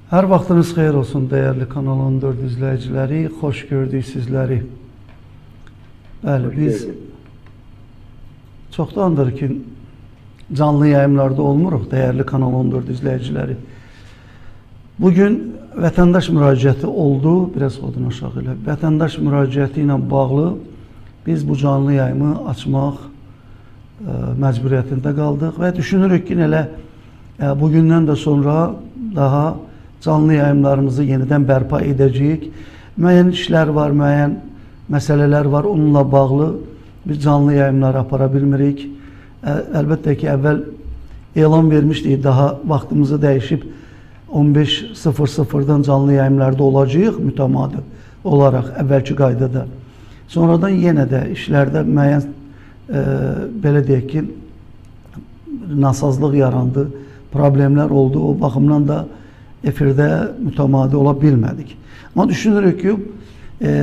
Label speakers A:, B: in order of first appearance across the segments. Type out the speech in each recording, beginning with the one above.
A: Hər vaxtınız xeyir olsun, dəyərli Kanal 14 izləyiciləri. Xoş gördük sizləri. Bəli, biz çoxdandır ki, canlı yayımlarda olmuruq, dəyərli Kanal 14 izləyiciləri. Bugün vətəndaş müraciəti oldu, biraz odun aşağı ilə. Vətəndaş müraciəti ilə bağlı biz bu canlı yayımı açmaq məcburiyyətində qaldıq və düşünürük ki, elə bugündən də sonra daha canlı yayımlarımızı yenidən bərpa edəcəyik. Müəyyən işlər var, müəyyən məsələlər var, onunla bağlı biz canlı yayımları apara bilmirik. Əlbəttə ki, əvvəl elan vermişdik, daha vaxtımızı dəyişib 15:00-dan canlı yayımlarda olacağıq mütəmadi olaraq əvvəlki qaydada. Sonradan yenə də işlərdə müəyyən belə deyək ki, nasazlıq yarandı, problemlər oldu. O baxımdan da efirdə mütəmadi ola bilmədik. Amma düşünürük ki,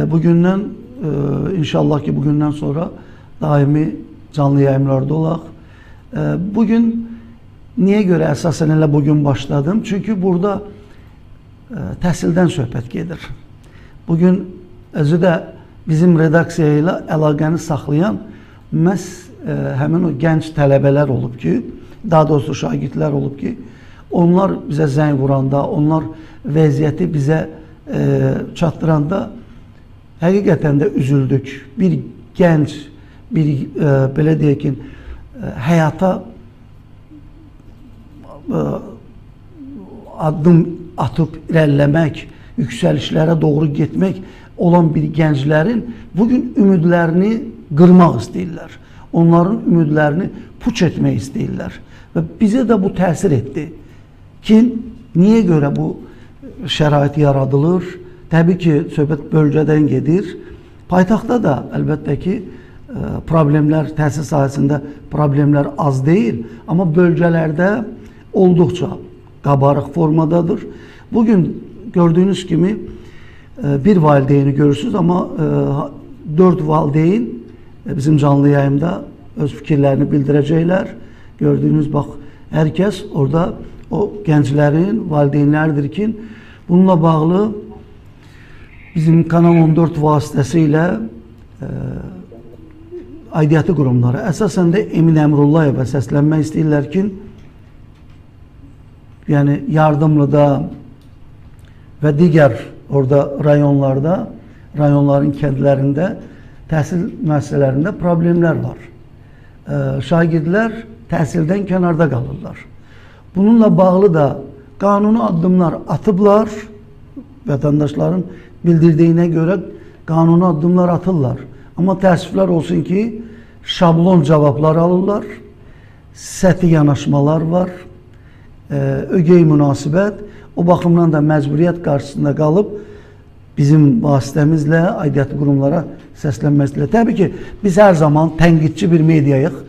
A: bugündən, inşallah ki, bugündən sonra daimi canlı yayımlarda olaq. Bugün niyə görə əsasən elə bugün başladım? Çünki burada təhsildən söhbət gedir. Bugün özü də bizim redaksiya ilə əlaqəni saxlayan məhz həmin o gənc tələbələr olub ki, daha doğrusu şagirdlər olub ki, onlar bizə zəng vuranda, onlar vəziyyəti bizə çatdıranda həqiqətən də üzüldük. Bir gənc, bir belə deyək ki, həyata addım atıb irəliləmək, yüksəlişlərə doğru getmək olan bir gənclərin bugün ümidlərini qırmaq istəyirlər. Onların ümidlərini puç etmək istəyirlər. Və bizə də bu təsir etdi ki, niyə görə bu şərait yaradılır? Təbii ki, söhbət bölgədən gedir. Paytaxtda da əlbəttə ki, problemlər, təhsil sahəsində problemlər az deyil, amma bölgələrdə olduqca qabarıq formadadır. Bugün gördüyünüz kimi bir valideyni görürsünüz, amma 4 valideyn bizim canlı yayımda öz fikirlərini bildirəcəklər. Gördüyünüz, bax, hər kəs orada o gənclərin valideynləridir ki, bununla bağlı bizim Kanal 14 vasitəsilə aidiyyəti qurumlara, əsasən də Emin Əmrullayevə səslənmək istəyirlər ki, yəni Yardımlıda və digər orada rayonlarda, rayonların kəndlərində, təhsil müəssisələrində problemlər var. Şagirdlər təhsildən kənarda qalırlar. Bununla bağlı da qanuni addımlar atıblar, vətəndaşların bildirdiyinə görə qanuni addımlar atırlar. Amma təəssüflər olsun ki, şablon cavablar alırlar, səthi yanaşmalar var, ögey münasibət, o baxımdan da məcburiyyət qarşısında qalıb bizim vasitəmizlə aidiyyəti qurumlara səslənməsilə. Təbii ki, biz hər zaman tənqidçi bir mediayıq,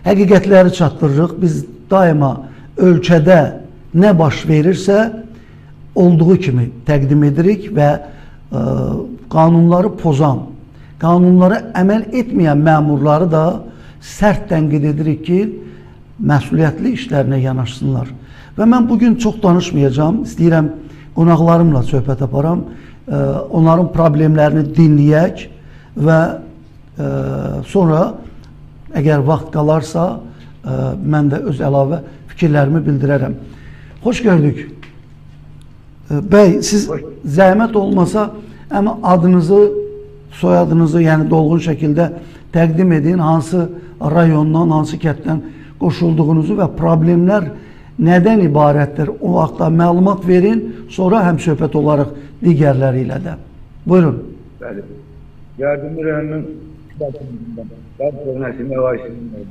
A: həqiqətləri çatdırırıq. Biz daima ölkədə nə baş verirsə, olduğu kimi təqdim edirik və qanunları pozan, qanunlara əməl etməyən məmurları da sərt tənqid edirik ki, məsuliyyətli işlərinə yanaşsınlar. Və mən bugün çox danışmayacağım, istəyirəm qonaqlarımla söhbət aparam, onların problemlərini dinləyək və sonra əgər vaxt qalarsa mən də öz əlavə fikirlərimi bildirərəm. Xoş gördük. Bəy, siz zəhmət olmasa amma adınızı, soyadınızı, yəni dolğun şəkildə təqdim edin, hansı rayondan, hansı kənddən qoşulduğunuzu və problemlər nədən ibarətdir? O vaxtda məlumat verin, sonra həm söhbət olaraq digərləri ilə də. Buyurun.
B: Bəli. Yardımlı rayonunun Nəsimi Əvaysinin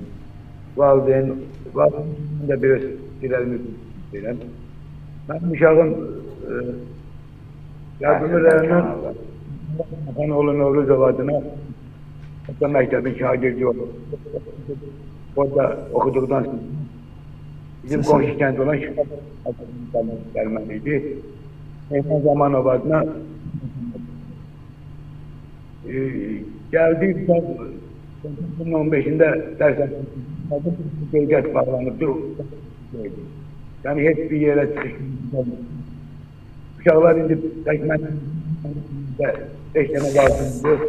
B: valideyn da biraz fikirlərimi bildirəm. Mən uşağım Yardımlı rayonunun Xanoğlu Novruzov adına məktəbin şagirdi oldu. Orada oxuduqdan sonra bizim qonşu kənd olan gəlməliydi. Mehman Zamanov adına gəldik, 2015-də dərsən bölgət bağlanıbdır. Yəni, heç bir yerə çıxış uşaqlar indi təkmən 5 dənə lazımdır.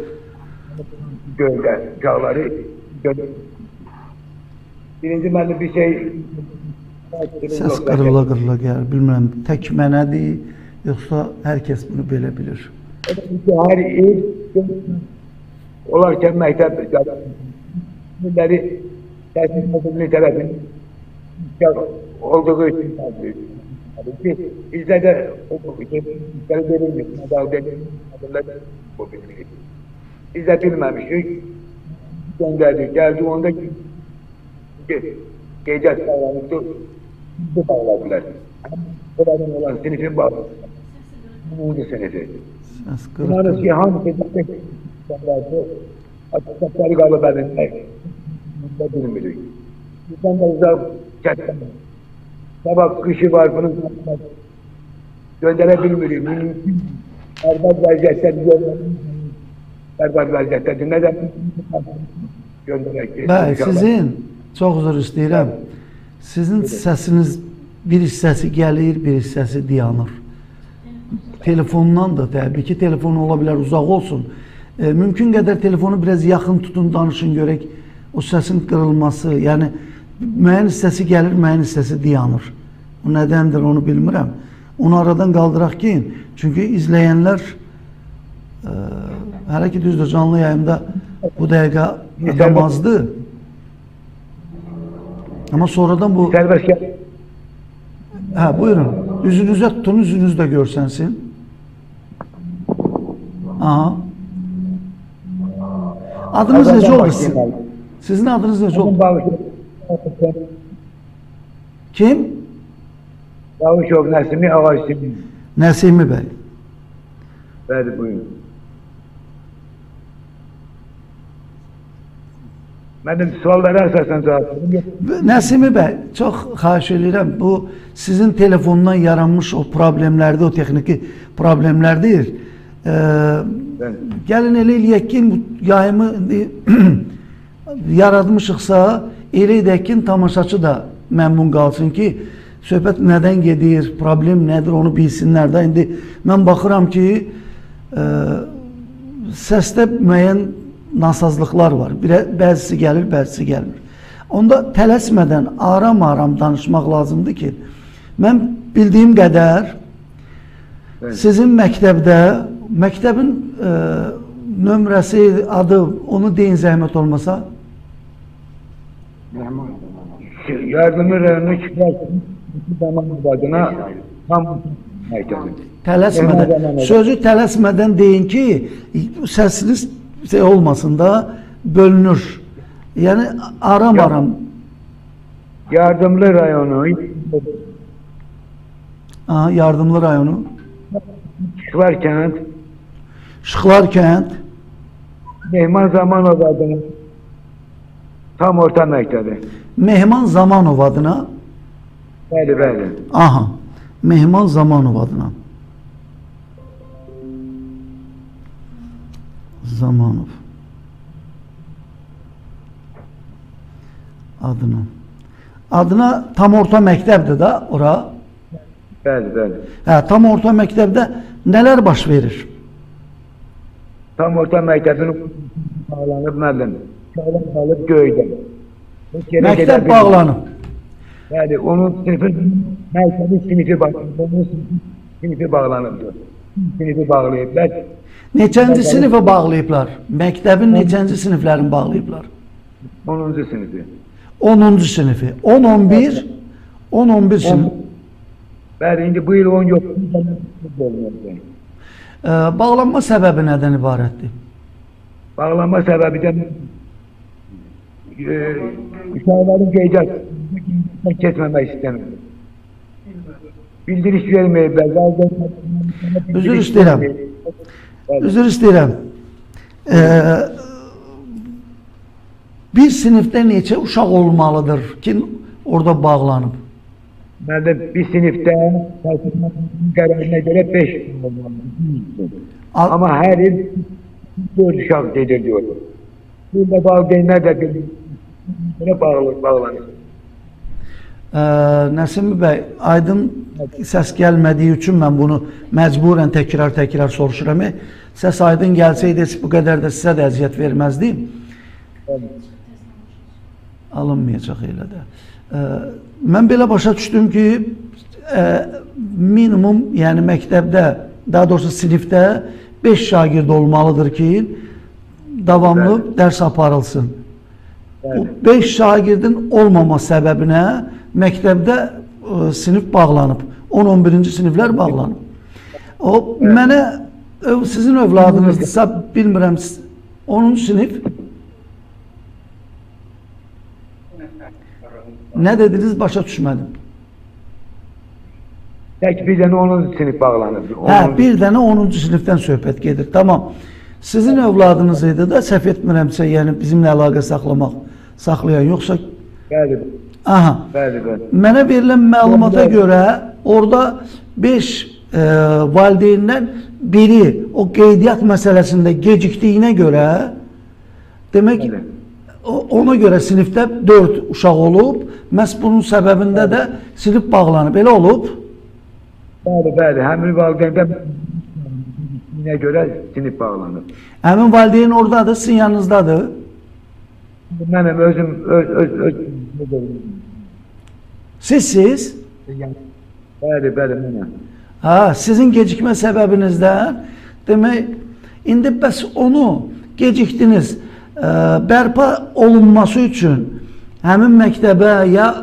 B: Göldə uşaqları göldə. Birinci mənim bir şey
A: Səs qırıla gəlir. Bilmirəm, tək mənədir, yoxsa hər kəs bunu belə bilir.
B: Hər il olarkən məktəb günləri təhsil müdürlüyü tərəfindən olduğu üçün bizdə də verilmiş, bu bilmirik. Biz də bilməmişik, göndərdik, gəldi onda gecə sağlanıbdır, bu bağladılar. Buradan olan sinifin bağladılar. 10. sinifi.
A: Səs
B: Bunların ki, hamısı açıkçaları qalıb əlində bilmirik. Bizdən də uzaq çətdən. Sabah qışı var, bunu göndərə bilmirik. Bərbad vəziyyətdə bərbad vəziyyətdədir. Nədən göndərək?
A: Bəli, sizin, çox üzr istəyirəm, sizin səsiniz bir hissəsi gəlir, bir hissəsi dayanır. Telefondan da təbii ki, telefon ola bilər, uzaq olsun. Mümkün qədər telefonu biraz yaxın tutun, danışın, görək o səsin qırılması, yəni müəyyən hissəsi gəlir, müəyyən hissəsi dayanır. O nədəndir, onu bilmirəm. Onu aradan qaldıraq ki, çünki izləyənlər hələ ki düzdür, canlı yayımda bu dəqiqə adam azdır. Amma sonradan bu...
B: Sərbəst gəl.
A: Hə, buyurun. Üzünüzə tutun, üzünüz də görsənsin. Aha. Adınız necə oldu sizin? Sizin adınız necə oldu? Kim?
B: Davuşov Nəsimi Ağaçsimi.
A: Nəsimi bəy.
B: Bəli, buyurun. Mənim suallara əsasən cavab verim.
A: Nəsimi bəy, çox xahiş edirəm. Bu sizin telefondan yaranmış o problemlərdir, o texniki problemlərdir. Gəlin elə eləyək ki, yayımı yaratmışıqsa, elə edək ki, tamaşaçı da məmnun qalsın ki, söhbət nədən gedir, problem nədir, onu bilsinlər də. İndi mən baxıram ki, səsdə müəyyən nasazlıqlar var. Bəzisi gəlir, bəzisi gəlmir. Onda tələsmədən, aram-aram danışmaq lazımdır ki, mən bildiyim qədər sizin məktəbdə, məktəbin nömrəsi, adı, onu deyin zəhmət olmasa.
B: Yardımlı rayonu Kibras'ın zamanı adına tam məktəbi.
A: Tələsmədən, sözü tələsmədən deyin ki, səsiniz olmasın da bölünür. Yəni aram-aram.
B: Yardımlı rayonu.
A: Aha, Yardımlı rayonu.
B: Şıklar kənd.
A: Şıklar kənd.
B: Mehman Zamanov adına tam orta məktəbi.
A: Mehman Zamanov adına.
B: Bəli, bəli.
A: Aha, Mehman Zamanov adına. Zamanov adına. Adına tam orta məktəbdir də ora.
B: Bəli, bəli.
A: Hə, tam orta məktəbdə nələr baş verir?
B: Tam orta məktəbin bağlanıb müəllim. Bağlanıb qalıb göydə.
A: Məktəb bağlanıb.
B: Bəli, onun sinifi, məktəbin sinifi bağlanıb. Onun sinifi bağlanıbdır. Sinifi bağlayıblar.
A: Neçənci sinifə bağlayıblar? Məktəbin neçənci siniflərini bağlayıblar?
B: 10-cu sinifi.
A: 10-cu sinifi. 10-11, 10-11 sinif.
B: Bəli, indi bu il 10 yox.
A: Bağlanma səbəbi nədən ibarətdir?
B: Bağlanma səbəbi də uşaqların qeydiyyat keçməmək istəmir. Bildiriş verməyiblər.
A: Üzr istəyirəm. Üzr istəyirəm. Bir sinifdə neçə uşaq olmalıdır ki, orada bağlanıb?
B: Məndə bir sinifdə qərarına görə 5 olmalıdır. Amma hər il 4 uşaq gedir diyor. Burada valideynlər də bağlanır.
A: Nəsimi bəy, aydın səs gəlmədiyi üçün mən bunu məcburən təkrar soruşuram. Səs aydın gəlsəydi heç bu qədər də sizə də əziyyət verməzdi. Alınmayacaq elə də. Mən belə başa düşdüm ki, minimum, yəni məktəbdə, daha doğrusu sinifdə 5 şagird olmalıdır ki, davamlı dərs aparılsın. Bu 5 şagirdin olmama səbəbinə məktəbdə sinif bağlanıb. 10-11-ci siniflər bağlanıb. O mənə sizin övladınızdırsa, bilmirəm, 10-cu sinif nə dediniz, başa düşmədim.
B: Tək bir dənə 10-cu sinif bağlanıb.
A: Bir dənə 10-cu sinifdən söhbət gedir. Tamam. Sizin övladınız idi da, səhv etmirəmsə, yəni bizimlə əlaqə saxlayan, yoxsa?
B: Bəli.
A: Aha.
B: Bəli.
A: Mənə verilən məlumata görə orada 5 valideyindən biri o qeydiyyat məsələsində gecikdiyinə görə, demək ona görə sinifdə 4 uşaq olub, məhz bunun səbəbində də sinif bağlanıb. Elə olub?
B: Bəli. Həmin valideyndə görə sinif bağlanıb.
A: Həmin valideyn oradadır, sizin yanınızdadır?
B: Mənim özüm
A: Siz?
B: Bəli, mənəm.
A: Sizin gecikmə səbəbinizdən, demək, indi bəs onu gecikdiniz, bərpa olunması üçün həmin məktəbə ya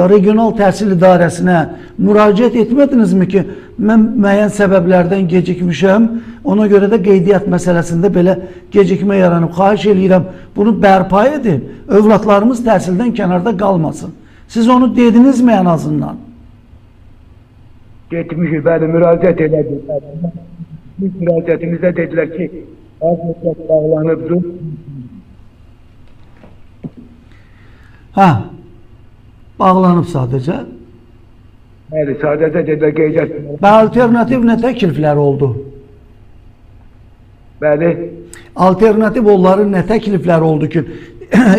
A: regional təhsil idarəsinə müraciət etmədinizmi ki, mən müəyyən səbəblərdən gecikmişəm, ona görə də qeydiyyat məsələsində belə gecikmə yaranıb, xahiş eləyirəm, bunu bərpa edin, övladlarımız təhsildən kənarda qalmasın. Siz onu dedinizmi ən azından?
B: Getmişik, bəli, müraciət elədik. Biz müraciətimizdə dedilər ki, az müddət bağlanıbdır.
A: Bağlanıb sadəcə.
B: Bəli, sadəcə dedilər qeydiyyat.
A: Və alternativ nə təkliflər oldu?
B: Bəli.
A: Alternativ onların nə təkliflər oldu ki,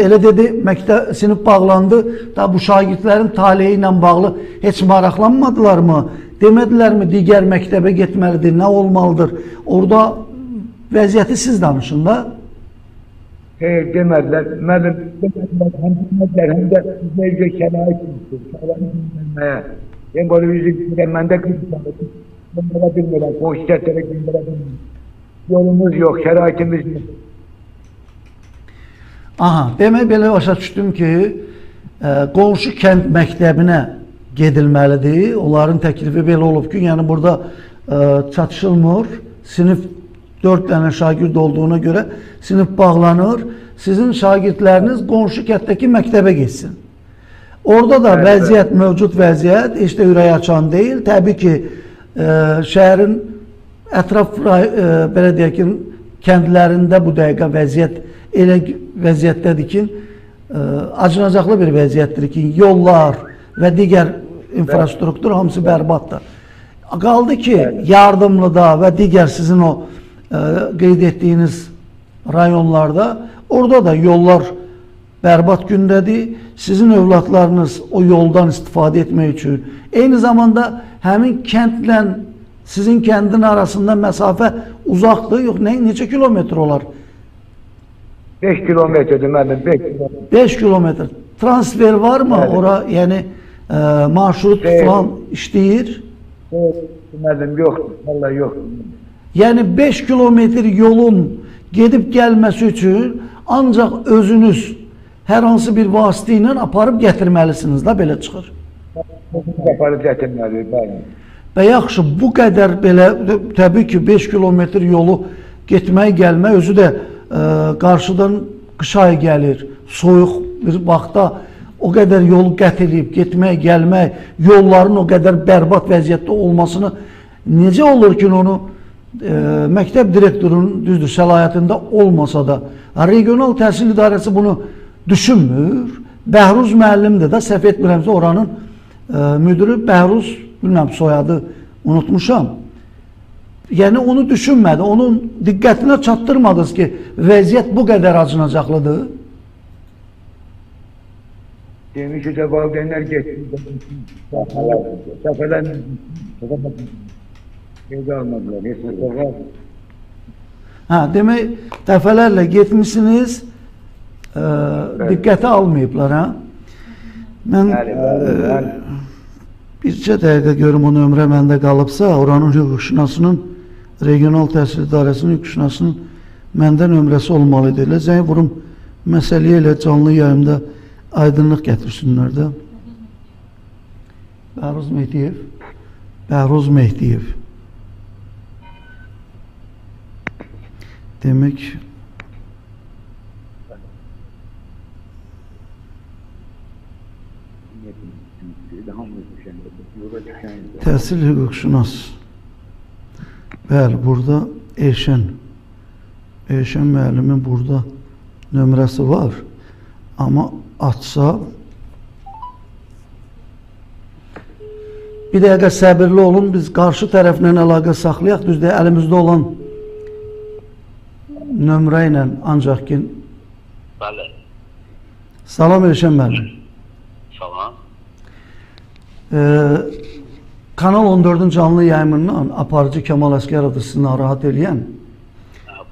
A: elə dedi, məktəb, sinif bağlandı, da bu şagirdlərin taleyi ilə bağlı heç maraqlanmadılar mı? Demədilər mi, digər məktəbə getməlidir, nə olmalıdır? Orada vəziyyəti siz danışın da.
B: Xeyr, demədilər. Həm də bizə şərait bilməyə. Yəni, böyle üzrə məndə qızdırılır, bilmirəm, o şirkətlərə qızdırılır. Yolumuz yox, şəraitimiz yox.
A: Demək belə başa düşdüm ki, qonşu kənd məktəbinə gedilməlidir. Onların təklifi belə olub ki, yəni burada çatışılmır. Sinif 4 dənə şagird olduğuna görə sinif bağlanır. Sizin şagirdləriniz qonşu kənddəki məktəbə geçsin. Orada da vəziyyət, mövcud vəziyyət heç də ürək açan deyil. Təbii ki, şəhərin ətraf, belə deyək ki, kəndlərində bu dəqiqə vəziyyət elə vəziyyətdədir ki, acınacaqlı bir vəziyyətdir ki, yollar və digər infrastruktur hamısı bərbaddır. Qaldı ki, yardımlıda və digər sizin o qeyd etdiyiniz rayonlarda, orada da yollar bərbad gündədir. Sizin övladlarınız o yoldan istifadə etmək üçün, eyni zamanda həmin kəndlə sizin kəndin arasında məsafə uzaqdır, yox, neçə kilometr olar?
B: 5 kilometrdir mənim, 5 kilometr.
A: 5 kilometr. Transfer var mı ora, yəni marşrut falan işləyir?
B: Mənim, yoxdur, vallahi yoxdur.
A: Yəni 5 kilometr yolun gedib gəlməsi üçün ancaq özünüz hər hansı bir vasitə ilə aparıb gətirməlisiniz da, belə çıxır.
B: Aparıb gətirməli, bəli.
A: Və yaxşı, bu qədər belə, təbii ki, 5 kilometr yolu getmək, gəlmək, özü də qarşıdan qış ayı gəlir, soyuq bir vaxtda o qədər yolu qət edib, getmək, gəlmək, yolların o qədər bərbad vəziyyətdə olmasını necə olur ki, onu məktəb direktorunun düzdür, səlahiyyətində olmasa da, regional təhsil idarəsi bunu düşünmür. Bəhruz müəllimdir də, səhv etmirəmsə oranın müdürü Bəhruz, bilməm soyadı, unutmuşam. Yəni onu düşünmədi, onun diqqətinə çatdırmadınız ki, vəziyyət bu qədər acınacaqlıdır.
B: Demiş ki de valideynler geçti. Seferler evde almadılar. Sefer
A: Ha, demek dəfələrlə getmişsiniz, diqqətə almayıblar, ha? Mən bircə dəqiqə görüm o nömrə məndə qalıbsa, oranın hüquqşünasının, regional təhsil idarəsinin hüquqşünasının məndə nömrəsi olmalıdır. Elə zəng vurum, məsələyə ilə canlı yayımda aydınlıq gətirsinlər də. Bəhruz Mehdiyev. Bəhruz Mehdiyev. Demək, təhsil hüquqşünas. Bəli, burada Eşən müəllimin burada nömrəsi var. Amma açsa, bir dəqiqə səbirli olun, biz qarşı tərəflə əlaqə saxlayaq, düzdür, əlimizdə olan nömrə ilə ancaq ki...
C: Bəli.
A: Salam Eşən müəllim.
C: Salam.
A: Kanal 14-ün canlı yayımından aparıcı Kemal Əsgərovdur sizi narahat eləyən.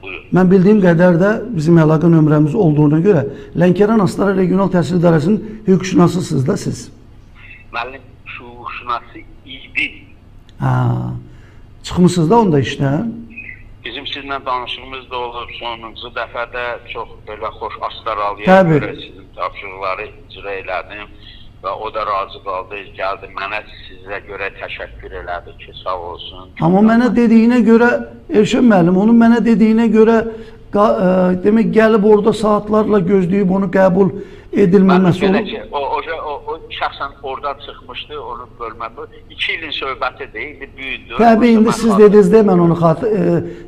C: Buyur.
A: Mən bildiyim qədər də bizim əlaqə nömrəmiz olduğuna görə Lənkəran Astara Regional Təhsil İdarəsinin hüquqşünasısınız da siz.
C: Müəllim hüquqşünası idi.
A: Çıxmışsınız da onda işdən.
C: Bizim sizinlə danışığımız da olub, sonuncu dəfədə çox belə xoş Astaralıya
A: Təbii.
C: görə sizin tapşırıqları icra elədim və o da razı qaldı, gəldi mənə sizə görə təşəkkür elədi ki, sağ olsun.
A: Amma mənə dediyinə görə, Elşən müəllim, onun mənə dediyinə görə demək gəlib orada saatlarla gözləyib onu qəbul edilməməsi
C: Belə
A: olub.
C: ki, o şəxsən orada çıxmışdı, onu bölmədi. 2 ilin söhbəti deyildi, büyüdü.
A: Təbii, indi siz dediniz də mən onu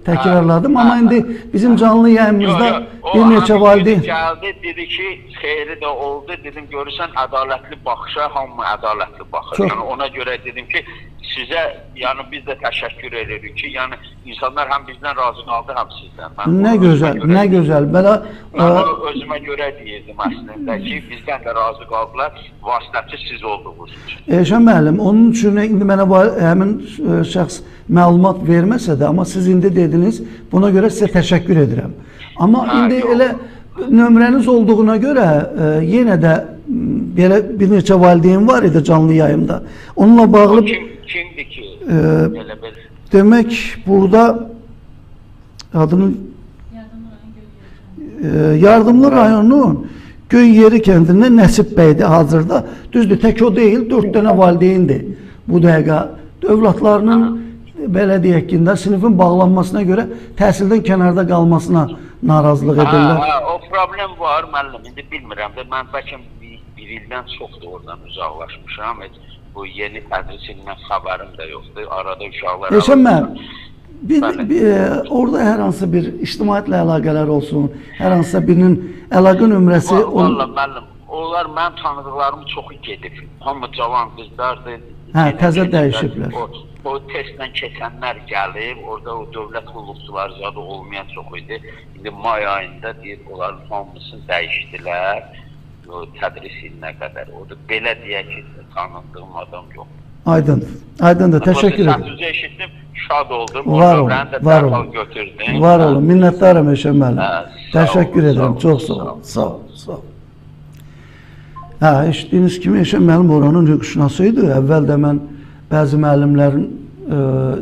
A: təkrarladım, amma indi bizim canlı yayımımızda bir neçə valideyn...
C: Gəldi, dedi ki, xeyri də oldu, dedim, görürsən, ədalətli baxışa, hamı ədalətli baxır.
A: Çox.
C: Yəni, ona görə dedim ki, sizə, yəni biz də təşəkkür edirik ki, yəni insanlar həm bizdən razı qaldı, həm sizdən.
A: Nə gözəl, nə gözəl. Belə
C: mən onu özümə görə deyirdim əslində ki, bizdən də razı qaldılar, vasitəçi siz olduğunuz üçün.
A: Elşən müəllim, onun üçün indi mənə həmin şəxs məlumat verməsə də, amma siz indi dediniz, buna görə sizə təşəkkür edirəm. Amma indi elə nömrəniz olduğuna görə yenə də belə bir neçə valideyn var idi canlı yayımda. Onunla bağlı...
C: Kimdir ki?
A: Demək, burada adını... Yardımlı rayonunun Göyyeri kəndində Nəsib bəydir hazırda. Düzdür, tək o deyil, 4 dənə valideyndir bu dəqiqə. Övladlarının, belə deyək ki, sinifin bağlanmasına görə təhsildən kənarda qalmasına narazılıq edirlər.
C: O problem var, müəllim, indi bilmirəm də, mən bəlkə bir ildən çoxdur oradan uzaqlaşmışam, bu yeni tədris ilindən xəbərim də yoxdur, arada uşaqlar...
A: Eşən orada hər hansı bir ictimaiyyətlə əlaqələr olsun, hər hansısa birinin əlaqə nömrəsi...
C: Valla, müəllim, onlar mənim tanıdıqlarım çoxu gedib, hamı cavan qızlardır.
A: Təzə dəyişiblər.
C: O testdən keçənlər gəlib, orada o dövlət qulluqçuları zadı olmayan çox idi. İndi may ayında deyir, onların hamısını dəyişdilər, o tədris ilinə qədər. Orada belə deyək ki, tanıdığım adam yox.
A: Aydındır, təşəkkür ederim.
C: Səsinizi eşitdim, şad oldum.
A: Var olun. Var olun, minnətdarım Eşən müəllim. Təşəkkür edirəm, çox sağ olun. Eşitdiyiniz kimi Eşən müəllim oranın hüquqşünası idi. Əvvəl də mən bəzi müəllimlərin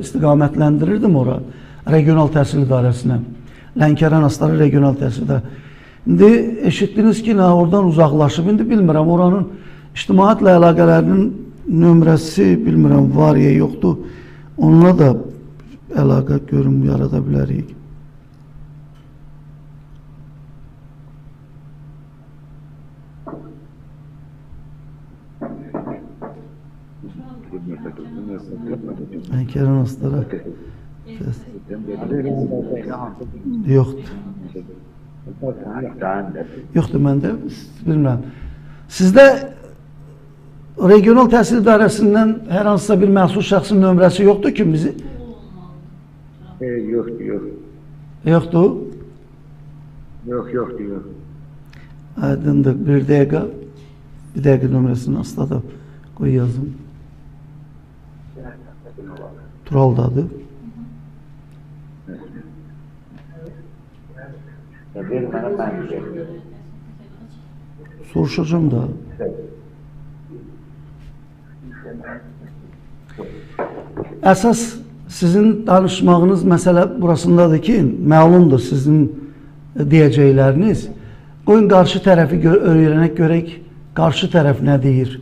A: istiqamətləndirirdim ora, regional təhsil idarəsinə. Lənkəran Astara regional təhsil idarəsinə. İndi eşitdiniz ki, oradan uzaqlaşıb, indi bilmirəm, oranın ictimaiyyətlə əlaqələrinin nömrəsi, bilmirəm, var ya, yoxdur. Onunla da əlaqə görüm, yarada bilərik. Lənkəran Astara yoxdur. Yoxdur, məndə, bilmirəm. Sizdə regional təhsil idarəsindən hər hansısa bir məsul şəxsin nömrəsi yoxdur ki, bizi?
B: Yoxdur.
A: Yoxdur?
B: Yoxdur.
A: Aydındır, bir dəqiqə. Bir dəqiqə nömrəsini asladım. Qoy yazım. Turaldadır.
B: Ver mənə mən ver.
A: Soruşacağım da. Əsas sizin danışmağınız məsələ burasındadır ki, məlumdur sizin deyəcəkləriniz. Qoyun qarşı tərəfi öyrənək görək, qarşı tərəf nə deyir?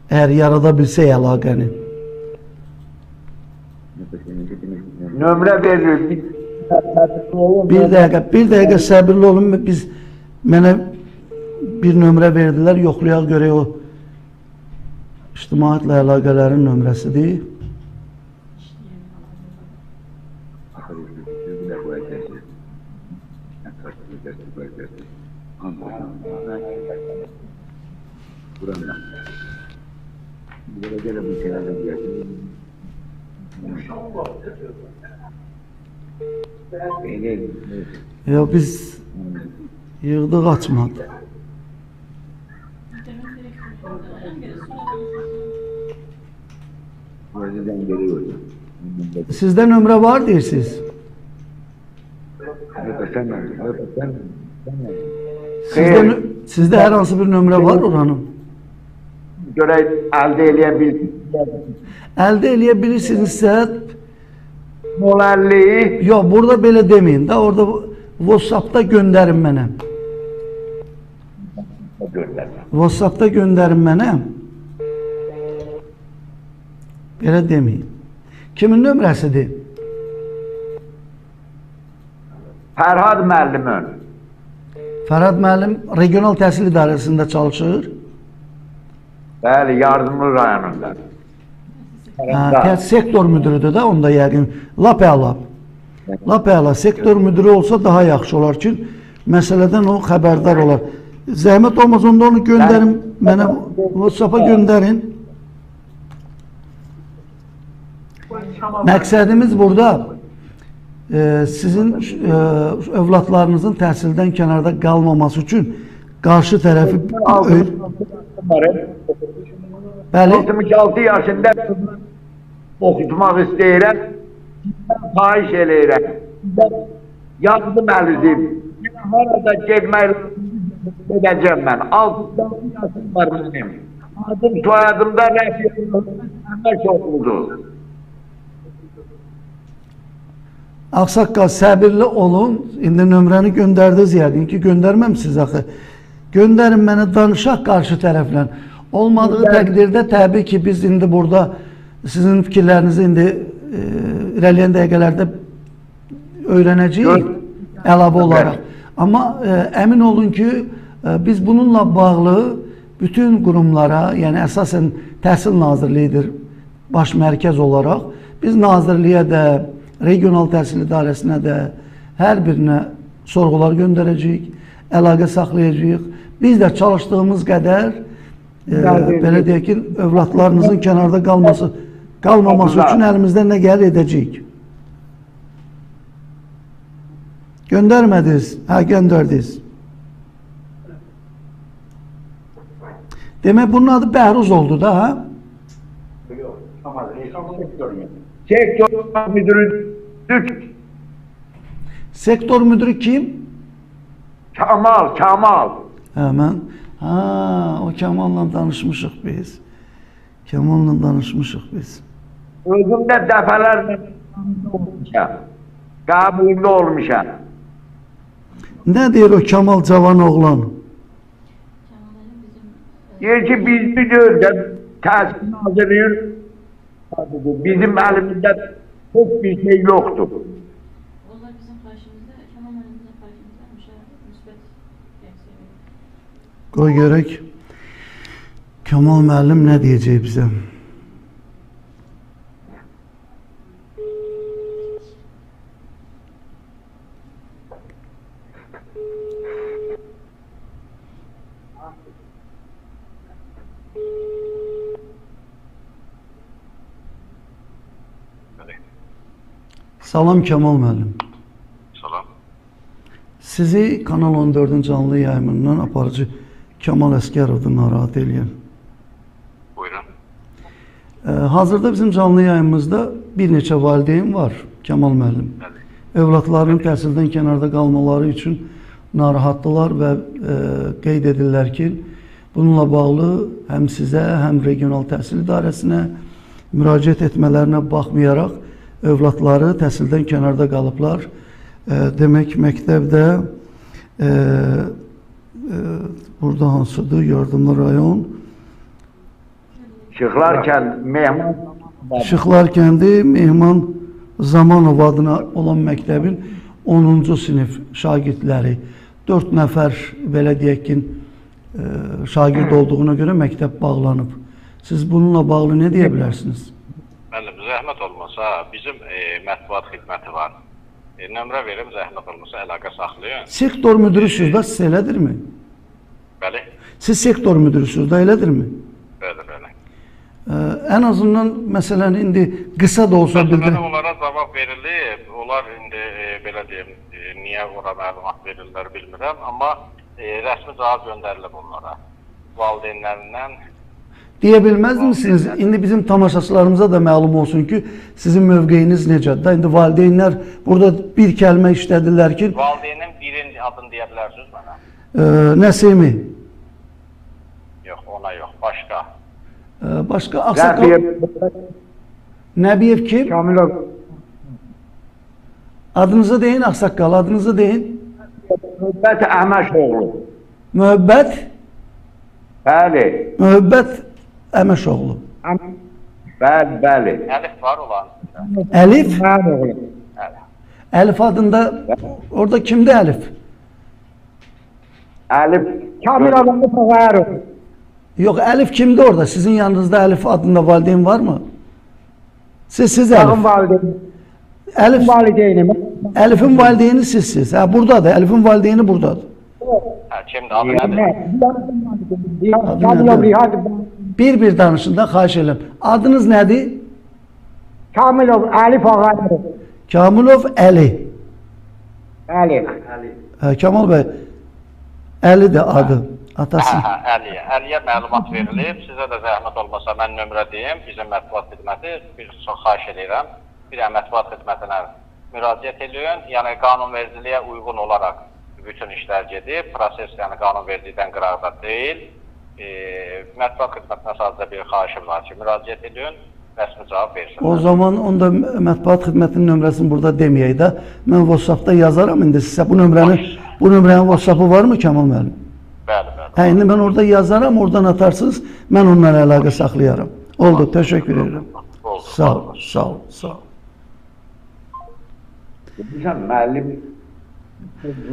A: Əgər yarada bilsək əlaqəni.
B: Nömrə verilir.
A: Bir dəqiqə səbirli olun. Mənə bir nömrə verdilər, yoxlayaq görək o ictimaiyyətlə əlaqələrin nömrəsidir. Ya biz yığdıq açmadı. Sizdə nömrə var deyirsiniz. Sizdə hər hansı bir nömrə var oranın?
B: Görək əldə eləyə bilirsiniz.
A: Əldə eləyə bilirsinizsə,
B: 050.
A: yox, burada belə deməyin də, orada WhatsApp-da göndərin mənə. WhatsApp-da göndərin mənə. Belə deməyin. Kimin nömrəsidir?
B: Fərhad müəllimin.
A: Fərhad müəllim regional təhsil idarəsində çalışır.
B: Bəli, yardımlı rayonunda.
A: Sektor müdürüdür də onda yəqin. Lap əla. Lap əla. Sektor müdürü olsa daha yaxşı olar ki, məsələdən o xəbərdar olar. Zəhmət olmaz, onda onu göndərin. Mənə WhatsApp-a göndərin. Məqsədimiz burada sizin övladlarınızın təhsildən kənarda qalmaması üçün qarşı tərəfi bəli
B: 66 yaşında oxutmaq istəyirəm, xahiş eləyirəm. Yardım əlizim. Harada getmək edəcəm mən. 66 yaşım var mənim. Adım soyadımda Rəfiq Əmək oxudu.
A: Ağsaqqal, səbirli olun. İndi nömrəni göndərdiniz yəqin ki, göndərməmsiniz axı. Göndərin mənə, danışaq qarşı tərəflə. Olmadığı təqdirdə təbii ki, biz indi burada sizin fikirlərinizi indi irəliyən dəqiqələrdə öyrənəcəyik əlavə olaraq. Amma əmin olun ki, biz bununla bağlı bütün qurumlara, yəni əsasən Təhsil Nazirliyidir baş mərkəz olaraq, biz Nazirliyə də, Regional Təhsil İdarəsinə də hər birinə sorğular göndərəcəyik, əlaqə saxlayacağıq. Biz də çalışdığımız qədər belə deyək ki, övladlarınızın kənarda qalmaması üçün əlimizdən nə gəlir edəcəyik. Göndərmədiniz? Hə, göndərdiniz. Demək, bunun adı Bəhruz oldu da, hə?
B: Sektör müdürü
A: Sektor müdürü kim?
B: Kamal.
A: Hemen. O Kemal'la danışmışıq biz.
B: Özüm də dəfələrlə olmuşam. Qəbulunda olmuşam.
A: Ne deyir o Kemal cavan oğlan?
B: Deyir ki, biz biliyoruz da təhsil hazırlayır. Bizim əlimizdə heç bir şey yoxdur.
D: Onlar bizim karşımızda, Kemal müəllimimizin karşımızda müsbət reaksiya verir.
A: Qoy görək. Kemal müəllim nə deyəcək bizə? Salam Kemal müəllim.
C: Salam.
A: Sizi Kanal 14'ün canlı yayımından aparıcı Kamal Əsgərovdur narahat eləyən.
C: Buyurun.
A: Hazırda bizim canlı yayımızda bir neçə valideyn var, Kamal müəllim.
C: Bəli.
A: Övladlarının təhsildən kənarda qalmaları üçün narahatdılar və qeyd edirlər ki, bununla bağlı həm sizə, həm regional təhsil idarəsinə müraciət etmələrinə baxmayaraq övladları təhsildən kənarda qalıblar. Demək, məktəbdə burada hansıdır? Yardımlı rayon.
B: Çıxlarkən Mehman
A: Şıxlar kəndi Mehman Zamanov adına olan məktəbin 10-cu sinif şagirdləri. 4 nəfər, belə deyək ki, şagird olduğuna görə məktəb bağlanıb. Siz bununla bağlı nə deyə bilərsiniz?
E: Müəllim, zəhmət olmasa bizim mətbuat xidməti var. Nömrə verim, zəhmət olmasa əlaqə saxlayın.
A: Sektor müdürüsüz də, siz elədirmi?
E: Bəli,
A: Siz sektor müdürüsüz də, elədirmi?
E: bəli, bəli.
A: Ən azından məsələn indi qısa da olsa
E: Məsələn,
A: bildir.
E: onlara cavab verilib, onlar indi belə deyim, niyə ora məlumat verirlər bilmirəm, amma rəsmi cavab göndərilib onlara. Valideynlərindən
A: Deyə bilməz misiniz? İndi bizim tamaşaçılarımıza da məlum olsun ki, sizin mövqeyiniz necədir? İndi valideynlər burada bir kəlmə işlədirlər ki,
E: valideynin birinin adını deyə bilərsiniz mənə?
A: Nəsimi,
E: Yox, ona yox, başqa.
A: başqa Ağsaqqal, Nəbiyev kim?
B: Kamilov
A: Adınızı deyin Ağsaqqal, adınızı deyin.
B: Mübbət Əhməşoğlu.
A: Mühəbbət,
B: Bəli.
A: Mühəbbət Əməşoğlu.
B: Bəli, bəli.
E: Əlif var olan.
A: Əlif,
B: Mən oğlum.
E: Bəli.
A: Əlif adında, orada kimdir Əlif?
B: Əlif. Kamilov'un Fağarov.
A: Yox, Əlif kimdir orada? Sizin yanınızda Əlif adında valideyn var mı? Siz
B: Sağın
A: Əlif.
B: valideynim.
A: Əlif,
B: Valideynim.
A: Əlifin valideyni sizsiz. Ha, buradadır. Əlifin valideyni buradadır.
E: Hə, kimdir, adı nədir?
B: Kamilov Rihad.
A: Bir danışın da xahiş edirəm. Adınız nədir?
B: Kamilov Ali Fağarov.
A: Kamilov Əli.
B: Bəli.
A: Kamal bəy, Əli də adı. Atası.
E: Hə, Əliyə məlumat verilib. Sizə də zəhmət olmasa mən nömrə deyim. Bizim mətbuat xidməti, bir çox xahiş edirəm. Bir mətbuat xidmətinə müraciət edin. Yəni qanunvericiliyə uyğun olaraq bütün işlər gedib. Proses yəni qanunvericilikdən qıraqda deyil. Mətbuat xidmətinə sadəcə bir xahişim var ki, müraciət edin, rəsmi cavab versin.
A: O zaman onda mətbuat xidmətinin nömrəsini burada deməyək də. Mən WhatsApp-da yazaram indi sizə bu nömrənin WhatsApp-ı varmı Kamal müəllim?
E: Bəli, bəli.
A: Hə, indi mən orada yazaram, oradan atarsınız, mən onlarla əlaqə saxlayaram. Oldu, təşəkkür edirəm.
E: Oldu.
A: Sağ ol, sağ ol, sağ ol.
B: Bilirsən, müəllim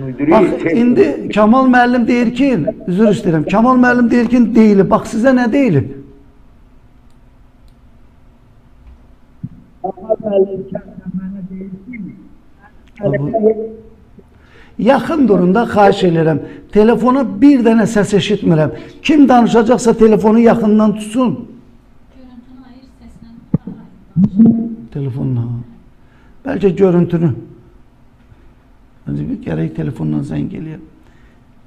B: müdürü
A: Bax, indi Kamal müəllim deyir ki, üzr istəyirəm, Kamal müəllim deyir ki, deyilib. Bax, sizə nə deyilib? Yaxın durun da, xahiş edirəm. Telefona bir dənə səs eşitmirəm. Kim danışacaqsa telefonu yaxından tutsun.
D: Görüntünü ayır, seslə.
A: Telefonla. Bəlkə görüntünü. Bir gərək telefonla zəng eləyəm.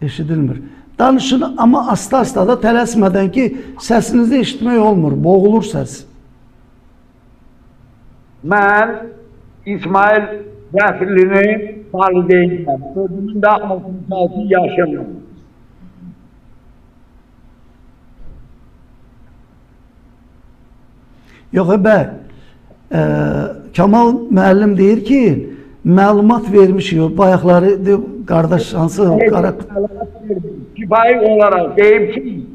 A: Eşidilmir. Danışın, amma asta-asta da tələsmədən ki, səsinizi eşitmək olmur, boğulur səs.
B: Mən İsmail Rəfillinin valideyniyəm. Sözümün də 66 yaşım.
A: Yox, Kamal müəllim deyir ki, məlumat vermişik, o bayaqları qardaş hansı
B: Kifayi olarak deyim ki,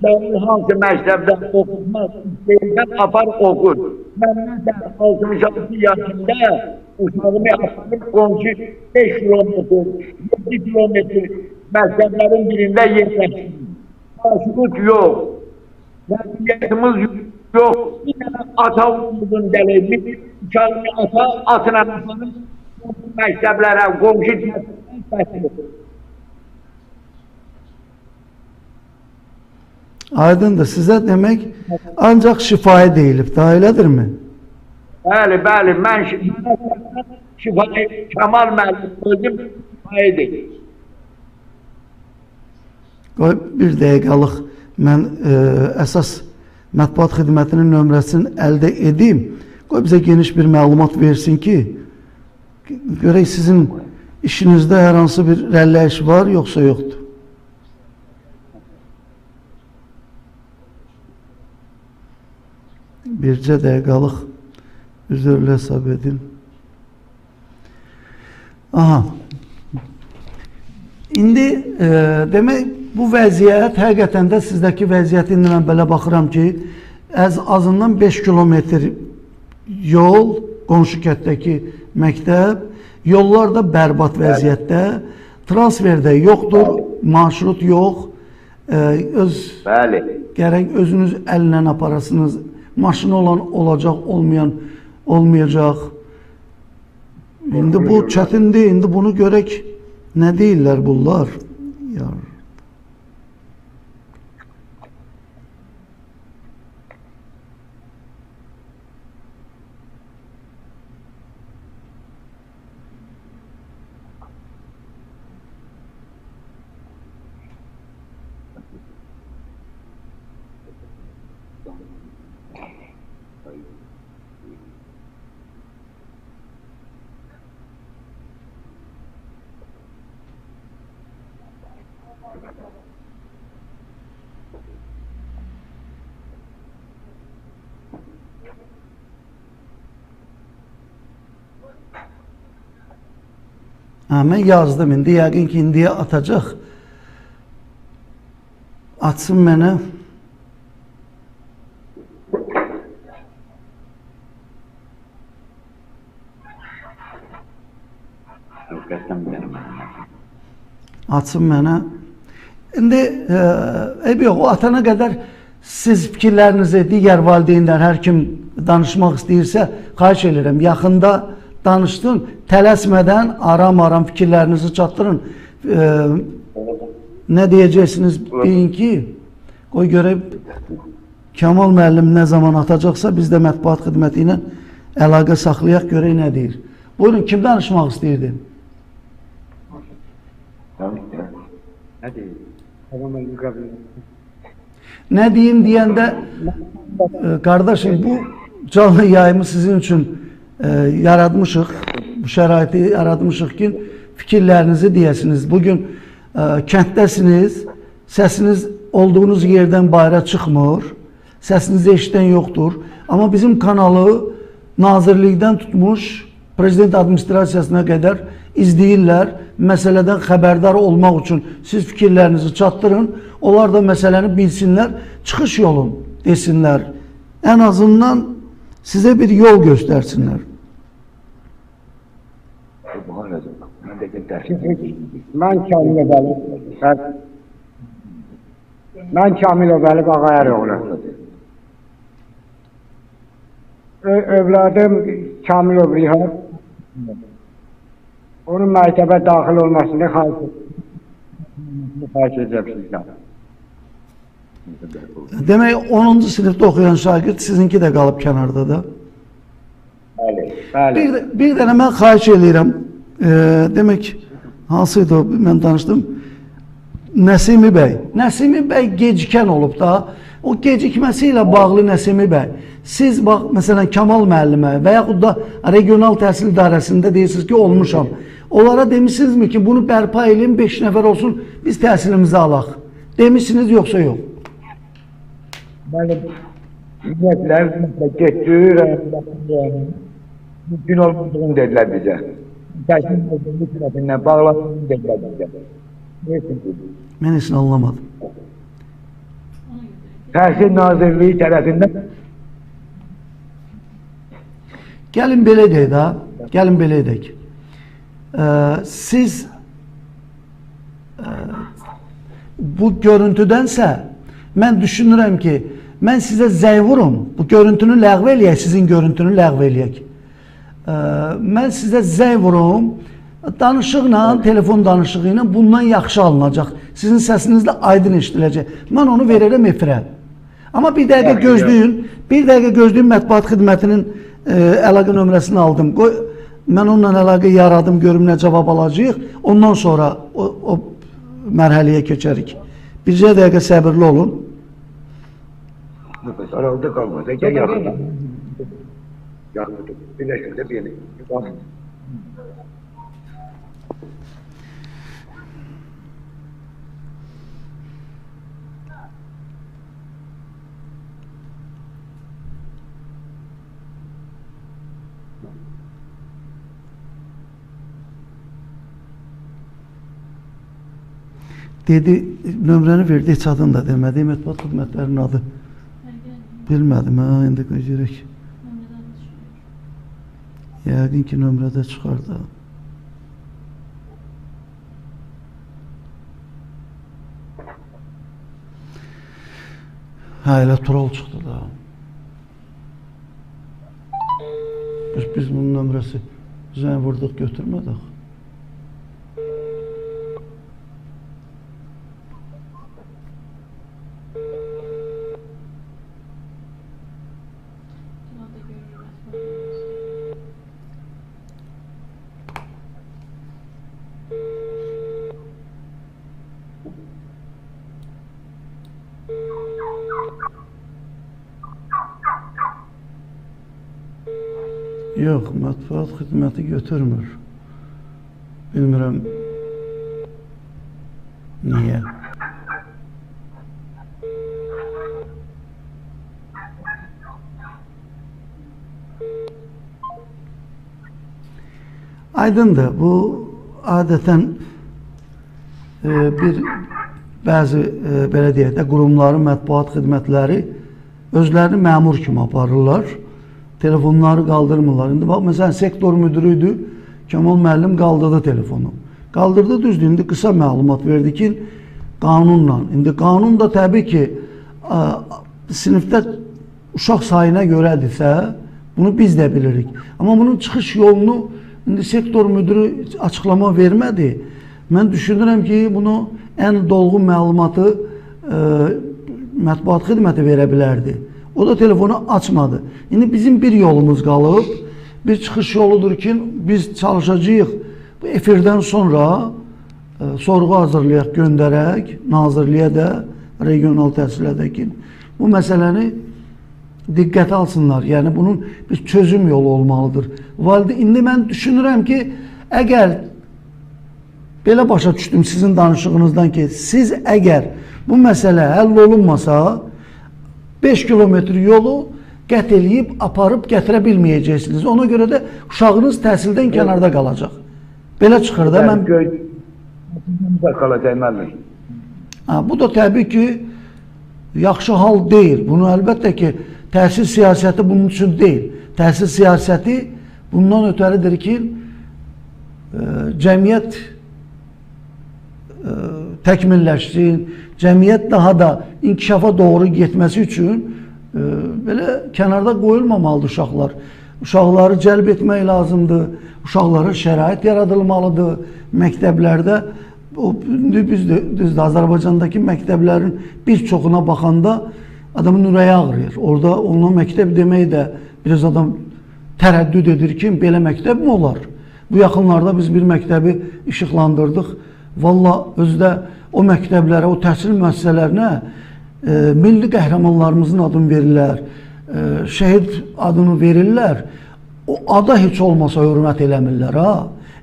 B: canlı hansı məktəbdən oxutmaz, istəyirsən apar oxut. Məndən də 66 yaşında uşağımı atıb qonşu 5 kilometr, 7 kilometr məktəblərin birində yerləşdim. Qarşılık yox, məsuliyyətimiz yox. Bir dənə ata uzun gələyimiz, uşağımı ata, atına atanın məktəblərə, qonşu təsir.
A: Aydındır, sizə demək ancaq şifahi deyilib, daha elədirmi?
B: Bəli, bəli, mən şifahi Kamal müəllim özüm şifahi deyil.
A: Qoy bir dəqiqəlıq mən əsas mətbuat xidmətinin nömrəsini əldə edeyim. Qoy bizə geniş bir məlumat versin ki, görək sizin işinizdə hər hansı bir rəlləyiş var, yoxsa yoxdur. Bircə dəqiqəlıq üzrlə hesab edin. Aha. İndi demək bu vəziyyət həqiqətən də sizdəki vəziyyəti indi mən belə baxıram ki, azından 5 kilometr yol, qonşu kətdəki məktəb, yollar da bərbad vəziyyətdə, transferdə yoxdur, marşrut yox,
B: Bəli.
A: gərək özünüz əllə aparasınız, maşını olan olacaq, olmayan olmayacaq. İndi bu çətindir, indi bunu görək, nə deyirlər bunlar? Mən yazdım, indi yəqin ki, indiyə atacaq. Atsın mənə. Atsın mənə. İndi, yox, o atana qədər siz fikirlərinizi, digər valideynlər, hər kim danışmaq istəyirsə, xahiş edirəm, yaxında danışdın, tələsmədən aram-aram fikirlərinizi çatdırın. Nə deyəcəksiniz? Deyin ki, qoy görək Kamal müəllim nə zaman atacaqsa biz də mətbuat xidməti ilə əlaqə saxlayaq, görək nə deyir. Buyurun, kim danışmaq istəyirdi? Nə deyim deyəndə, qardaşım, bu canlı yayımı sizin üçün yaratmışıq, bu şəraiti yaratmışıq ki, fikirlərinizi deyəsiniz. Bugün kənddəsiniz, səsiniz olduğunuz yerdən bayra çıxmır, səsinizi eşidən yoxdur. Amma bizim kanalı nazirlikdən tutmuş, prezident administrasiyasına qədər izləyirlər, məsələdən xəbərdar olmaq üçün siz fikirlərinizi çatdırın, onlar da məsələni bilsinlər, çıxış yolun desinlər. Ən azından sizə bir yol göstərsinlər.
B: Mən Kamilov Əli Qağayaroğlu. Övladım Kamilov Rihab. Onun məktəbə daxil olmasını xahiş edəcəm sizdən.
A: Demək, 10-cu sinifdə oxuyan şagird sizinki də qalıb kənarda da.
B: Bəli.
A: Bir dənə mən xahiş edirəm. Demək, hansıydı o, mən danışdım. Nəsimi bəy. Nəsimi bəy gecikən olub da. O gecikməsi ilə bağlı Nəsimi bəy. Siz, bax, məsələn, Kamal müəllimə və yaxud da regional təhsil idarəsində deyirsiniz ki, olmuşam. Onlara demişsinizmi ki, bunu bərpa edin, 5 nəfər olsun, biz təhsilimizi alaq. Demişsiniz, yoxsa yox?
B: Bəli, ümumiyyətlər getdir, mümkün olmadığını dedilər bizə. Təhsil Nazirliyi tərəfindən bağlandığını dedilər bizə.
A: Mən heç nə anlamadım.
B: Təhsil Nazirliyi tərəfindən
A: Gəlin belə deyək da, gəlin belə edək. Siz bu görüntüdənsə, mən düşünürəm ki, mən sizə zəng vurum, bu görüntünü ləğv eləyək, sizin görüntünü ləğv eləyək. Mən sizə zəng vurum, danışıqla, telefon danışığı ilə bundan yaxşı alınacaq. Sizin səsinizlə aydın eşidiləcək. Mən onu verərəm efirə. Amma bir dəqiqə gözləyin, mətbuat xidmətinin əlaqə nömrəsini aldım. Mən onunla əlaqə yaradım, görüm nə cavab alacağıq. Ondan sonra o mərhələyə keçərik. Bircə dəqiqə səbirli olun.
B: Aralıda kalmadı. Gel yakında. Yakında. Birleşimde beni.
A: Dedi, nömrəni verdi, heç adını da demədi. Mətbuat xidmətlərinin adı. Bilmədim, indi görək. Yəqin ki, nömrədə çıxar da. Hə, elə Tural çıxdı da. Biz bunun nömrəsi zəng vurduq, götürmədik. Yox, mətbuat xidməti götürmür. Bilmirəm niyə. Aydındır, bu adətən bəzi belə deyək də qurumların mətbuat xidmətləri özlərini məmur kimi aparırlar. Telefonları qaldırmırlar. İndi bax, məsələn, sektor müdürü idi, Kemal müəllim qaldırdı telefonu. Qaldırdı, düzdür, indi qısa məlumat verdi ki, qanunla. İndi qanun da təbii ki, sinifdə uşaq sayına görədirsə, bunu biz də bilirik. Amma bunun çıxış yolunu indi sektor müdürü açıqlama vermədi. Mən düşünürəm ki, bunu ən dolğun məlumatı mətbuat xidməti verə bilərdi. O da telefonu açmadı. İndi bizim bir yolumuz qalıb, bir çıxış yoludur ki, biz çalışacağıq bu efirdən sonra sorğu hazırlayaq, göndərək, Nazirliyə də, regional təhsilə də ki, bu məsələni diqqətə alsınlar. Yəni, bunun bir çözüm yolu olmalıdır. İndi mən düşünürəm ki, əgər belə başa düşdüm sizin danışığınızdan ki, siz əgər bu məsələ həll olunmasa, 5 kilometr yolu qət eləyib, aparıb gətirə bilməyəcəksiniz. Ona görə də uşağınız təhsildən kənarda qalacaq. Belə çıxır da mən... Bu da təbii ki, yaxşı hal deyil. Bunu əlbəttə ki, təhsil siyasəti bunun üçün deyil. Təhsil siyasəti bundan ötəridir ki, cəmiyyət təkmilləşsin, cəmiyyət daha da inkişafa doğru getməsi üçün belə kənarda qoyulmamalıdır uşaqlar. Uşaqları cəlb etmək lazımdır, uşaqlara şərait yaradılmalıdır. Məktəblərdə, düzdür, Azərbaycandakı məktəblərin bir çoxuna baxanda adamın ürəyi ağrıyır. Orada ona məktəb demək də biraz adam tərəddüd edir ki, belə məktəb mi olar? Bu yaxınlarda biz bir məktəbi işıqlandırdıq. Valla özdə o məktəblərə, o təhsil müəssisələrinə milli qəhrəmanlarımızın adını verirlər, şəhid adını verirlər. O ada heç olmasa hörmət eləmirlər.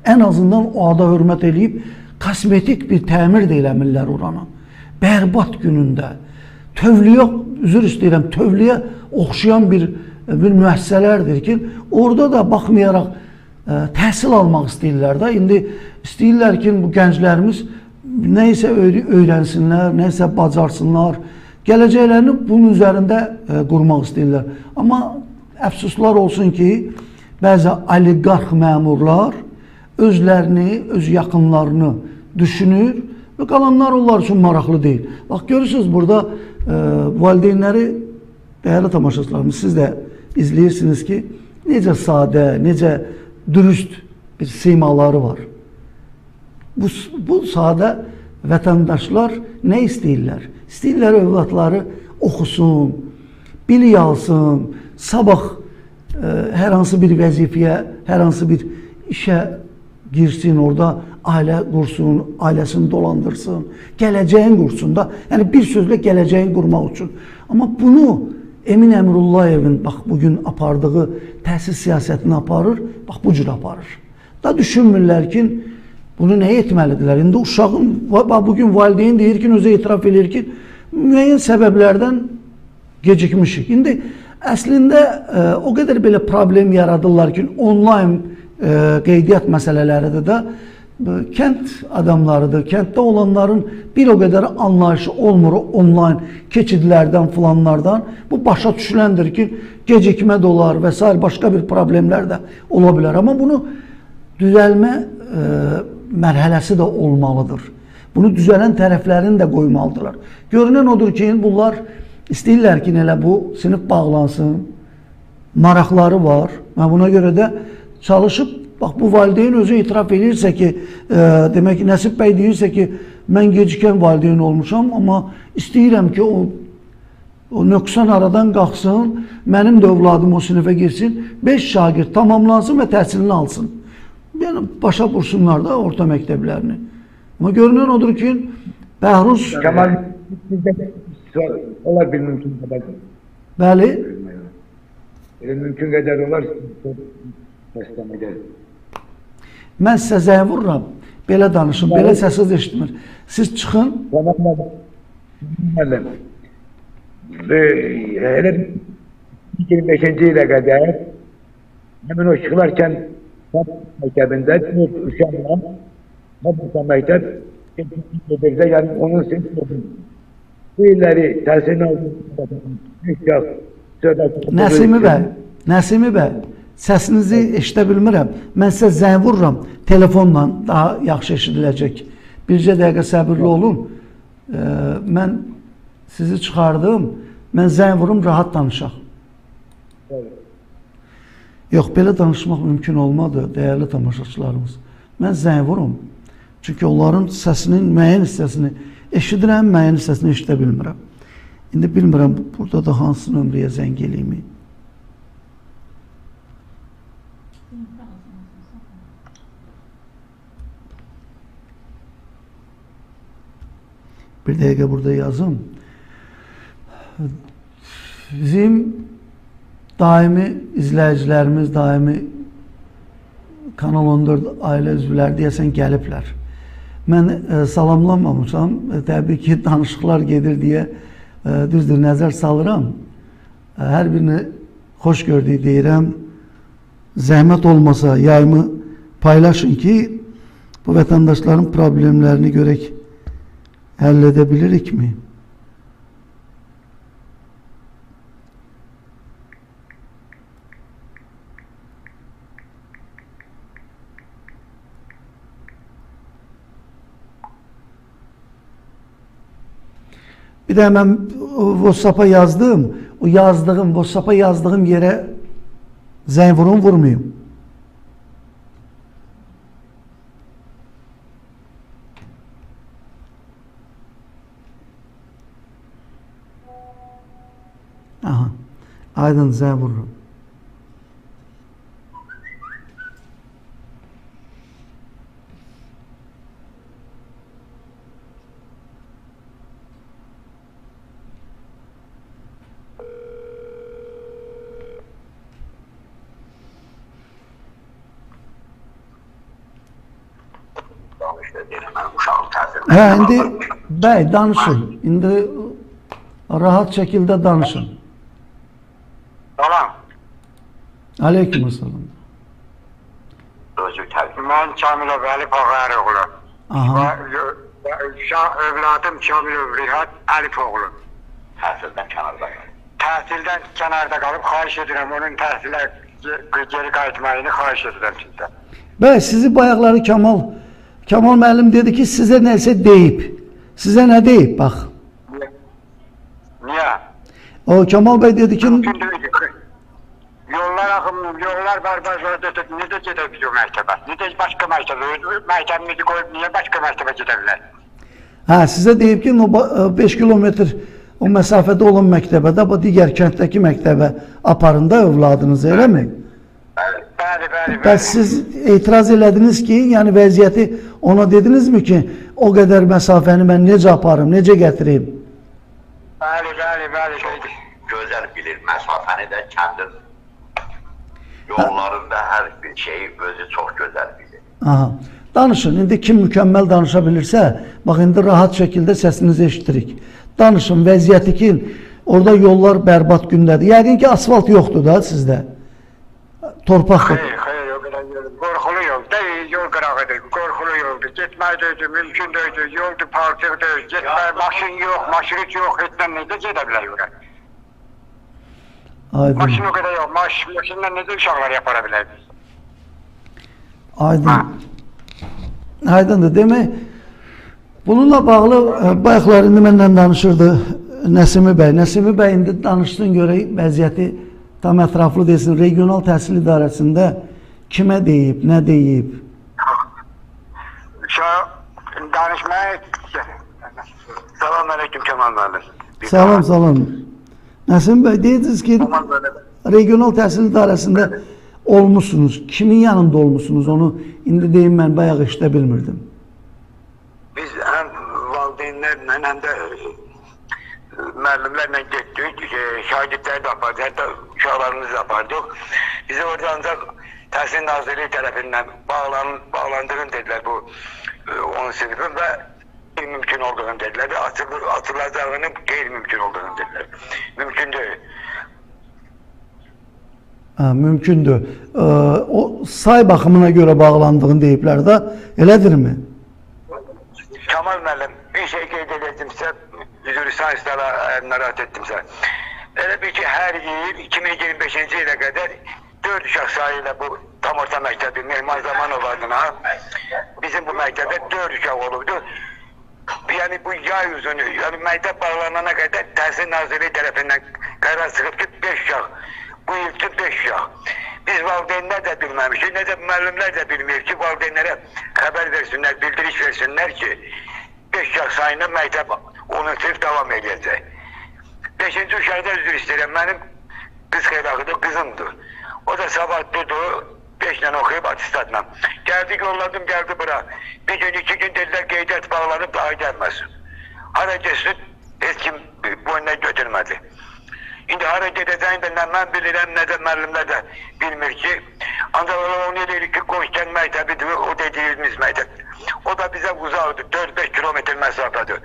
A: Ən azından o ada hörmət eləyib, kosmetik bir təmir də eləmirlər orana. Bərbat günündə, tövliyə, üzr istəyirəm, tövliyə oxşayan bir müəssisələrdir ki, orada da baxmayaraq təhsil almaq istəyirlər də. İndi istəyirlər ki, bu gənclərimiz nəysə öyrənsinlər, nəysə bacarsınlar, gələcəklərini bunun üzərində qurmaq istəyirlər. Amma əfsuslar olsun ki, bəzi oliqarx məmurlar özlərini, öz yaxınlarını düşünür və qalanlar onlar üçün maraqlı deyil. Bax, görürsünüz, burada valideynləri, dəyərli tamaşaçılarımız, siz də izləyirsiniz ki, necə sadə, necə dürüst bir simaları var. Bu sadə vətəndaşlar nə istəyirlər? İstəyirlər övladları oxusun, bilik alsın, sabah hər hansı bir vəzifəyə, hər hansı bir işə girsin orada, ailə qursun, ailəsini dolandırsın, gələcəyin qursun da. Yəni bir sözlə gələcəyin qurmaq üçün. Amma bunu Emin Əmrullayevin bax bugün apardığı təhsil siyasətini aparır, bax bu cür aparır. Da düşünmürlər ki, bunu nə etməlidirlər? İndi uşağın, bugün valideyn deyir ki, özü etiraf edir ki, müəyyən səbəblərdən gecikmişik. İndi əslində o qədər belə problem yaradırlar ki, onlayn qeydiyyat məsələləridir də kənd adamlarıdır. Kənddə olanların bir o qədər anlayışı olmur onlayn keçidlərdən, filanlardan. Bu başa düşüləndir ki, gecikmə də olar və s. başqa bir problemlər də ola bilər. Amma bunu düzəlmə mərhələsi də olmalıdır. Bunu düzələn tərəflərini də qoymalıdırlar. Görünən odur ki, bunlar istəyirlər ki, elə bu sinif bağlansın, maraqları var və buna görə də çalışıb, bax bu valideyn özü etiraf edirsə ki, demək ki, Nəsib bəy deyirsə ki, mən gecikən valideyn olmuşam, amma istəyirəm ki, o nöqsan aradan qalxsın, mənim də övladım o sinifə girsin, 5 şagird tamamlansın və təhsilini alsın. Yəni, başa vursunlar da orta məktəblərini. Amma görünən odur ki, Bəhruz...
B: Kemal, olar bir mümkün qədər.
A: Bəli.
B: Mümkün qədər olar, səslənə gəlir.
A: Mən sizə zəng vururam, belə danışın, belə səsiz eşitmir. Siz çıxın.
B: Müəllim, elə 25-ci ilə qədər həmin o çıxılarkən məktəbində uşaqla bu məktəb edirsə, yəni onun siniflərini bu illəri təhsilini aldı.
A: Nəsimi bəy, səsinizi eşidə bilmirəm. Mən sizə zəng vururam, telefonla daha yaxşı eşidiləcək. Bircə dəqiqə səbirli olun. Mən sizi çıxardım, mən zəng vurum, rahat danışaq. Yox, belə danışmaq mümkün olmadı, dəyərli tamaşaçılarımız. Mən zəng vurum, çünki onların səsinin müəyyən hissəsini eşidirəm, müəyyən hissəsini eşidə bilmirəm. İndi bilmirəm, burada da hansı nömrəyə zəng eləyim. Bir dəqiqə burada yazım. Bizim daimi izləyicilərimiz, daimi Kanal 14 ailə üzvləri deyəsən gəliblər. Mən salamlanmamışam, təbii ki, danışıqlar gedir deyə düzdür, nəzər salıram. Hər birini xoş gördük deyirəm. Zəhmət olmasa yayımı paylaşın ki, bu vətəndaşların problemlərini görək, həll edə bilirikmi? Bir də mən WhatsApp-a yazdım, WhatsApp-a yazdığım yerə zəng vurum, vurmayım. Aha, aydın zəng vururum. İndi bəy danışın. İndi rahat şəkildə danışın.
F: Salam.
A: Aleykümselam.
F: Mən Kamil Əlif Ağaroğlu. Övladım Kamil Övrihat Əlifoğlu.
E: Təhsildən kənarda qalıb.
F: Təhsildən kənarda qalıb, xahiş edirəm, onun təhsilə geri qayıtmayını xahiş edirəm sizdən.
A: Bəy, sizi bayaqları Kamal müəllim dedi ki, sizə nəsə deyib. Sizə nə deyib, bax.
F: Niyə?
A: O Kamal bəy dedi ki...
F: Yollar axımlı, yollar bərbəzlərə dedik, necə gedə biliyor məktəbə? Necə başqa məktəbə? Məktəbimizi qoyub, niyə başqa məktəbə gedə bilər?
A: Hə, sizə deyib ki, 5 kilometr o məsafədə olan məktəbə də, bu digər kənddəki məktəbə aparın da övladınızı, eləmi?
F: Bəli, Bəli, bəli,
A: Bəs siz etiraz elədiniz ki, yəni vəziyyəti ona dedinizmi ki, o qədər məsafəni mən necə aparım, necə gətireyim?
F: Bəli, bəli, bəli.
C: Gözəl bilir məsafəni də kəndin yollarında hər bir şeyi özü çox gözəl bilir.
A: Aha. Danışın, indi kim mükəmməl danışa bilirsə, bax indi rahat şəkildə səsinizi eşitirik. Danışın, vəziyyəti ki, orada yollar bərbad gündədir. Yəqin ki, asfalt yoxdur da sizdə. Torpaqdır.
F: Xeyr, o qədər yol. Qorxulu yol. Yol qırağıdır, qorxulu yoldur. Getmək deyil, mümkün deyil. Yoldur, parçıqdır. Getmək, maşın yox, maşınıç yox. Etdən necə gedə bilər ora?
A: Aydın.
F: Maşın o qədər yox. Maşınla necə uşaqlar yapara bilər?
A: Aydın. Aydındır. Demək, bununla bağlı bayaqlar indi məndən danışırdı Nəsimi bəy. Nəsimi bəy indi danışsın görək vəziyyəti tam ətraflı desin. Regional Təhsil İdarəsində kimə deyib, nə deyib?
F: Danışmaya... Salam aleyküm Kemal müəllim.
A: Salam, salam. Nəsim bəy, deyirsiniz ki, Regional Təhsil İdarəsində olmuşsunuz. Kimin yanında olmuşsunuz? Onu indi deyim, mən bayaq işdə bilmirdim.
F: Biz həm valideynlərlə, həm də müəllimlərlə getdik. Şagirdləri də apardık, hətta uşaqlarımızı da apardık. Bizi orada ancaq Təhsil Nazirliyi tərəfindən bağlandığını dedilər bu 10 sinifin və mümkün olduğunu dediler ve atılacağının qeyri-mümkün olduğunu dediler. Mümkün değil.
A: Mümkündür. O say baxımına görə bağlandığını deyiblər də, elədirmi?
F: Kemal müəllim, bir şey qeyd edəcəksə, üzr istəyirəm, narahat etdimsə. Elə bir ki, hər il 2025-ci ilə qədər 4 uşaq sayı ilə bu tam orta məktəbi Mehman Zamanov adına bizim bu məktəbdə 4 uşaq olubdu. Yani bu yay uzunu, yani məktəb bağlanana qədər Təhsil Nazirliyi tərəfindən qərar çıxıb ki 5 uşaq. Bu il üçün 5 uşaq. Biz valideynlər də bilməmişik, nə də müəllimlər də bilmir ki, valideynlərə xəbər versinlər, bildiriş versinlər ki 5 uşaq sayında məktəb 10 sınıf davam edəcək. 5-ci uşaqda üzr istəyirəm, mənim qız xeylaxıdır, qızımdır. O da savadlıdır, 5 ilə oxuyub atestatla. Gəldik, yolladım, gəldi bura. Bir gün, 2 gün dedilər, qeydiyyat bağlanıb daha gəlməsin. Hara geçsin, heç kim boynuna götürmədi. İndi hara gedəcəyini də nə mən bilirəm, nə də müəllimlər də bilmir ki. Ancaq onu deyirik ki, Qoşkən məktəbidir, o dediyimiz məktəb. O da bizə uzaqdır, 4-5 kilometr məsafədir.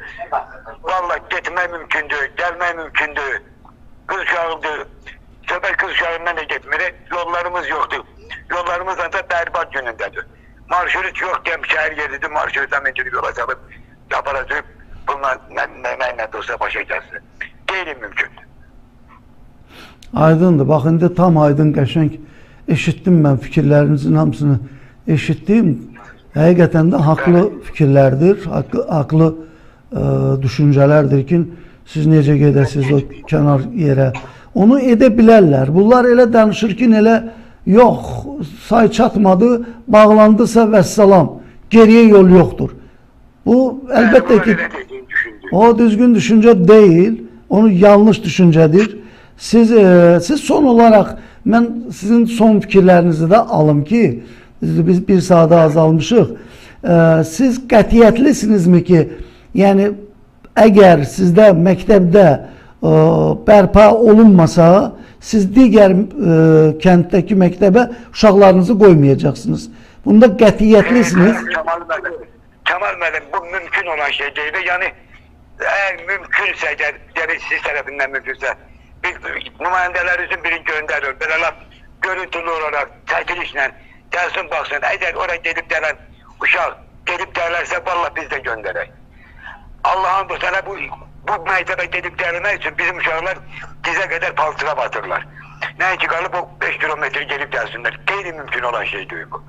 F: Vallahi getmək mümkündür, gəlmək mümkündür. Qız uşağıdır, söhbət qız uşağından da getmir, yollarımız yoxdur. Yollarımız ancaq bərbad günündədir. Marşrut yox, deyəm, şəhər yeridir, marşrutdan mümkün yola çalıb, aparacaq, bunlar nə də olsa başa gəlsin. Qeyri-mümkündür.
A: Aydındır. Bax, indi tam aydın, qəşəng eşitdim mən fikirlərinizin hamısını eşitdim. Həqiqətən də haqlı fikirlərdir, haqlı düşüncələrdir ki, siz necə gedəsiniz o kənar yerə. Onu edə bilərlər. Bunlar elə danışır ki, elə yox, say çatmadı, bağlandısa vəssalam, geriyə yol yoxdur. Bu, əlbəttə ki, o düzgün düşüncə deyil, onu yanlış düşüncədir. Siz son olaraq, mən sizin son fikirlərinizi də alım ki, biz bir saata azalmışıq. Siz qətiyyətlisinizmi ki, yəni əgər sizdə məktəbdə bərpa olunmasa, siz digər kənddəki məktəbə uşaqlarınızı qoymayacaqsınız. Bunda qətiyyətlisiniz.
F: Kemal müəllim, bu mümkün olan şey deyil. Yəni, əgər mümkünsə, yəni siz tərəfindən mümkünsə, biz nümayəndələr üçün birini göndərir, belə laf görüntülü olaraq, çəkilişlə gəlsin, baxsın. Əgər oraya gedib gələn uşaq gedib gələrsə, vallahi biz də göndərək. Allah'ın bu sənə bu məktəbə gedib gəlmək üçün bizim uşaqlar dizə qədər paltığa batırlar. Nəinki qalıb o 5 kilometr gelib gəlsinlər. Qeyri-mümkün olan şey deyil bu.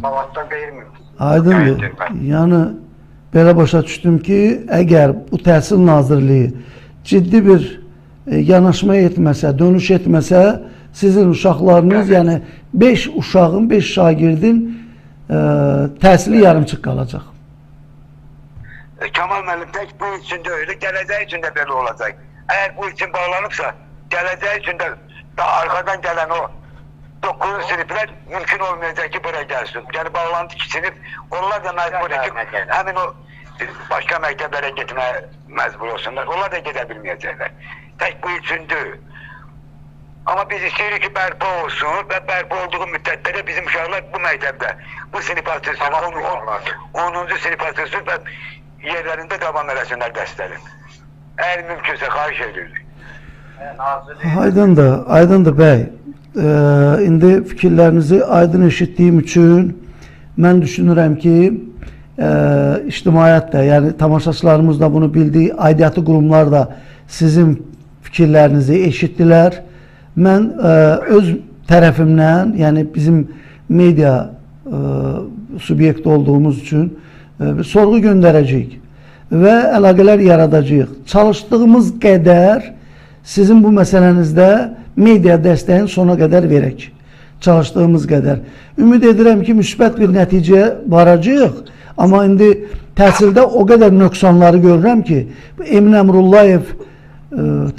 F: Havasdan qeyri-mümkün.
A: Aydındır. Yəni, belə başa düşdüm ki, əgər bu Təhsil Nazirliyi ciddi bir yanaşma etməsə, dönüş etməsə, sizin uşaqlarınız, yəni 5 uşağın, 5 şagirdin təhsili yarımçıq qalacaq.
F: Kemal müəllim, tək bu üçün də öyle, gələcək üçün də belə olacaq. Əgər bu üçün bağlanıbsa, gələcək üçün də arxadan gələn o 9. sınıflar mümkün olmayacak ki buraya gelsin. Yani bağlantı sinif onlar da mecbur ki hemen o başka mekteplere gitmeye mecbur olsunlar. Onlar da gidebilmeyecekler. Tek bu üçündür. Ama biz istiyoruz ki berpa olsun ve berpa olduğu müddette de bizim uşaklar bu mektepte, bu sınıf atılsın, 10. sınıf atılsın ve yerlerinde devam etsinler derslerin. Eğer mümkünse xahiş ediyoruz.
A: Aydındır bəy. İndi fikirlərinizi aydın eşitdiyim üçün mən düşünürəm ki, ictimaiyyət də, yəni tamaşaçılarımız da bunu bildiyi, aidiyyatı qurumlar da sizin fikirlərinizi eşitdilər. Mən öz tərəfimdən, yəni bizim media subyekti olduğumuz üçün sorğu göndərəcəyik və əlaqələr yaradacağıq. Çalışdığımız qədər sizin bu məsələnizdə media dəstəyin sona qədər verək. Çalışdığımız qədər. Ümid edirəm ki, müsbət bir nəticəyə varacağıq. Amma indi təhsildə o qədər nöqsanları görürəm ki, Emin Əmrullayev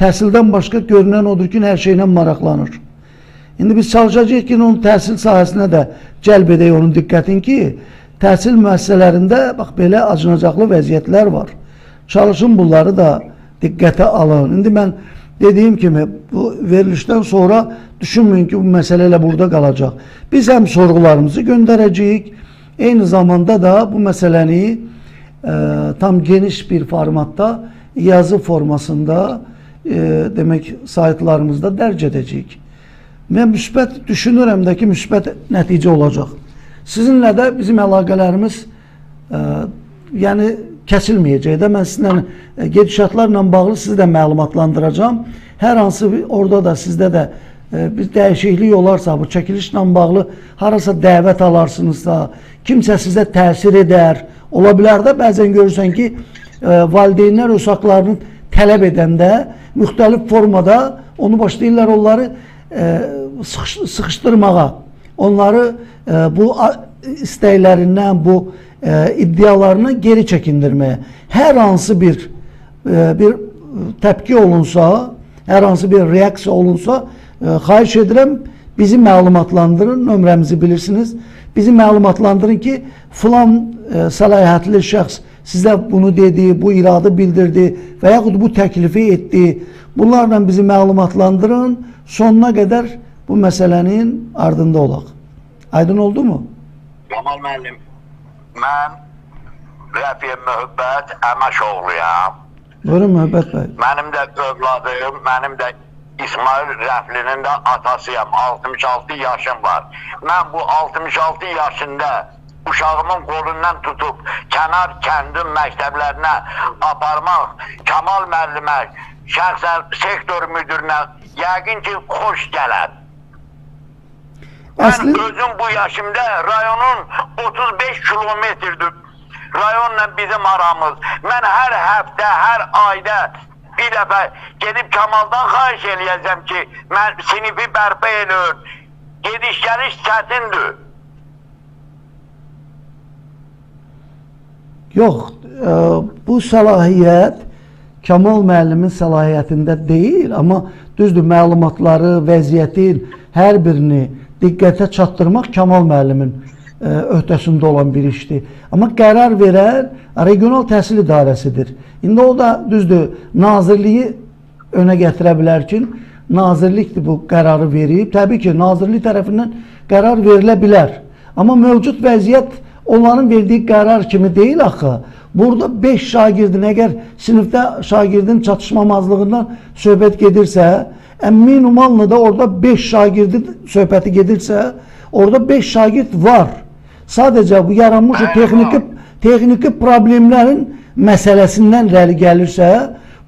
A: təhsildən başqa görünən odur ki, hər şeylə maraqlanır. İndi biz çalışacağıq ki, onun təhsil sahəsinə də cəlb edək onun diqqətin ki, təhsil müəssisələrində bax, belə acınacaqlı vəziyyətlər var. Çalışın bunları da diqqətə alın. İndi mən dediyim kimi, bu verilişdən sonra düşünməyin ki, bu məsələ ilə burada qalacaq. Biz həm sorğularımızı göndərəcəyik, eyni zamanda da bu məsələni tam geniş bir formatda, yazı formasında demək saytlarımızda dərc edəcəyik. Mən müsbət düşünürəm də ki, müsbət nəticə olacaq. Sizinlə də bizim əlaqələrimiz yəni kəsilməyəcək də. Mən sizinlə gedişatlarla bağlı sizi də məlumatlandıracağam. Hər hansı orada da sizdə də bir dəyişiklik olarsa, bu çəkilişlə bağlı harasa dəvət alarsınızsa, kimsə sizə təsir edər. Ola bilər də bəzən görürsən ki, valideynlər uşaqlarını tələb edəndə müxtəlif formada onu başlayırlar onları sıxışdırmağa, onları bu istəklərindən, bu iddialarını geri çəkindirməyə. Hər hansı bir təpki olunsa, hər hansı bir reaksiya olunsa, xahiş edirəm, bizi məlumatlandırın, nömrəmizi bilirsiniz. Bizi məlumatlandırın ki, filan səlahiyyətli şəxs sizə bunu dedi, bu iradı bildirdi və yaxud bu təklifi etdi. Bunlarla bizi məlumatlandırın, sonuna qədər bu məsələnin ardında olaq. Aydın oldu mu?
F: Kamal müəllim, mən Rəfiyə Möhbət Əməşoğluyam.
A: Buyurun Möhbət bəy.
F: Mənim də övladım, mənim də İsmail Rəflinin də atasıyam. 66 yaşım var. Mən bu 66 yaşında uşağımın qolundan tutub kənar kəndin məktəblərinə aparmaq Kamal müəllimə, şəxsən sektor müdürünə yəqin ki, xoş gələr. Mən özüm bu yaşımda rayonun 35 kilometrdir rayonla bizim aramız. Mən hər həftə, hər ayda bir dəfə gedib Kamaldan xahiş eləyəcəm ki, mən sinifi bərpa eləyir. Gediş-gəliş çətindir.
A: Yox, bu səlahiyyət Kamal müəllimin səlahiyyətində deyil, amma düzdür, məlumatları, vəziyyətin hər birini diqqətə çatdırmaq Kamal müəllimin öhdəsində olan bir işdir. Amma qərar verən regional təhsil idarəsidir. İndi o da düzdür, nazirliyi önə gətirə bilər ki, nazirlikdir bu qərarı verib. Təbii ki, nazirlik tərəfindən qərar verilə bilər. Amma mövcud vəziyyət onların verdiyi qərar kimi deyil axı. Burada 5 şagirdin, əgər sinifdə şagirdin çatışmamazlığından söhbət gedirsə, minimalını da orada 5 şagirdin söhbəti gedirsə, orada 5 şagird var. Sadəcə bu yaranmış texniki problemlərin məsələsindən irəli gəlirsə,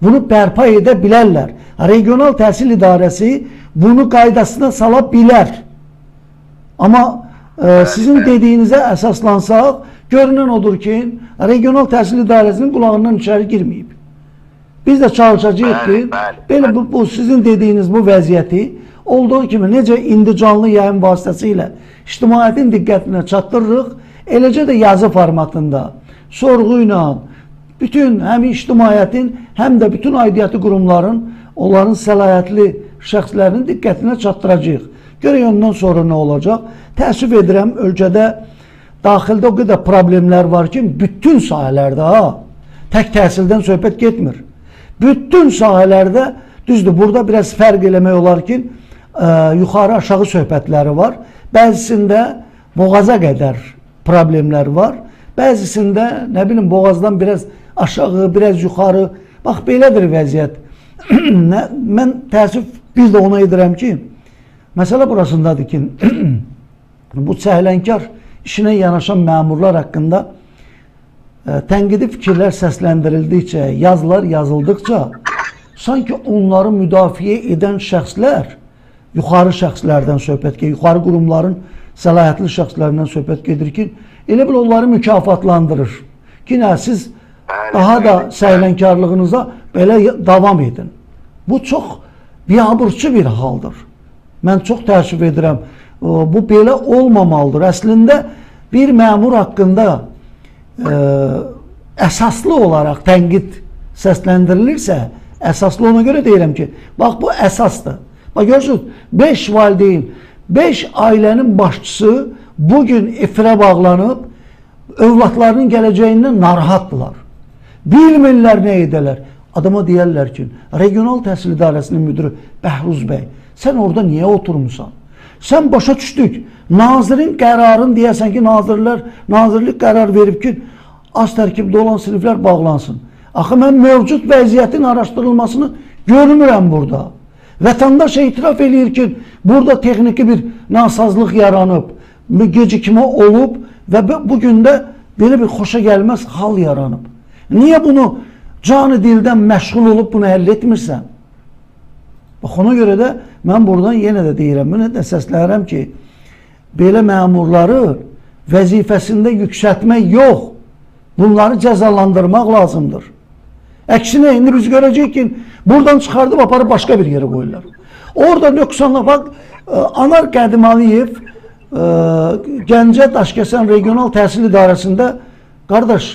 A: bunu bərpa edə bilərlər. Regional təhsil idarəsi bunu qaydasına sala bilər. Amma sizin dediyinizə əsaslansaq, görünən odur ki, regional təhsil idarəsinin qulağından içəri girməyib. Biz də çalışacağıq ki, belə bu sizin dediyiniz bu vəziyyəti olduğu kimi necə indi canlı yayın vasitəsilə ictimaiyyətin diqqətinə çatdırırıq, eləcə də yazı formatında, sorğu ilə bütün həm ictimaiyyətin, həm də bütün aidiyyatı qurumların, onların səlahiyyətli şəxslərinin diqqətinə çatdıracağıq. Görək ondan sonra nə olacaq? Təəssüf edirəm, ölkədə daxildə o qədər problemlər var ki, bütün sahələrdə, tək təhsildən söhbət getmir. Bütün sahələrdə, düzdür, burada biraz fərq eləmək olar ki, yuxarı aşağı söhbətləri var. Bəzisində boğaza qədər problemlər var. Bəzisində, nə bilim, boğazdan biraz aşağı, biraz yuxarı. Bax, belədir vəziyyət. Mən təəssüf bir də ona edirəm ki, məsələ burasındadır ki, bu çəhlənkar işinə yanaşan məmurlar haqqında tənqidi fikirlər səsləndirildikcə, yazılar yazıldıqca, sanki onları müdafiə edən şəxslər, yuxarı şəxslərdən söhbət gedir, yuxarı qurumların səlahiyyətli şəxslərindən söhbət gedir ki, elə bil onları mükafatlandırır ki, nə, siz daha da səhlənkarlığınıza belə davam edin. Bu çox biabırçı bir haldır. Mən çox təəssüf edirəm. Bu belə olmamalıdır. Əslində bir məmur haqqında əsaslı olaraq tənqid səsləndirilirsə, əsaslı ona görə deyirəm ki, bax bu əsasdır. Bax görürsünüz, 5 valideyn, 5 ailənin başçısı bugün efirə bağlanıb, övladlarının gələcəyindən narahatdılar. Bilmirlər nə edələr. Adama deyərlər ki, Regional Təhsil İdarəsinin müdürü Bəhruz bəy, sən orada niyə oturmuşsan? Sən başa düşdük, nazirin qərarını deyəsən ki, nazirlik qərar verib ki, az tərkibdə olan siniflər bağlansın. Axı, mən mövcud vəziyyətin araşdırılmasını görmürəm burada. Vətəndaş etiraf eləyir ki, burada texniki bir nasazlıq yaranıb, gecikmə olub və bugün də belə bir xoşa gəlməz hal yaranıb. Niyə bunu canı dildən məşğul olub bunu həll etmirsən? Bax, ona görə də mən buradan yenə də deyirəm, mənə də səslənirəm ki, belə məmurları vəzifəsində yüksəltmək yox, bunları cəzalandırmaq lazımdır. Əksinə, indi biz görəcək ki, buradan çıxardıb aparıb başqa bir yerə qoyurlar. Orada nöqsanla, bax, Anar Qədimaliyev Gəncə Daşkəsən Regional Təhsil İdarəsində, qardaş,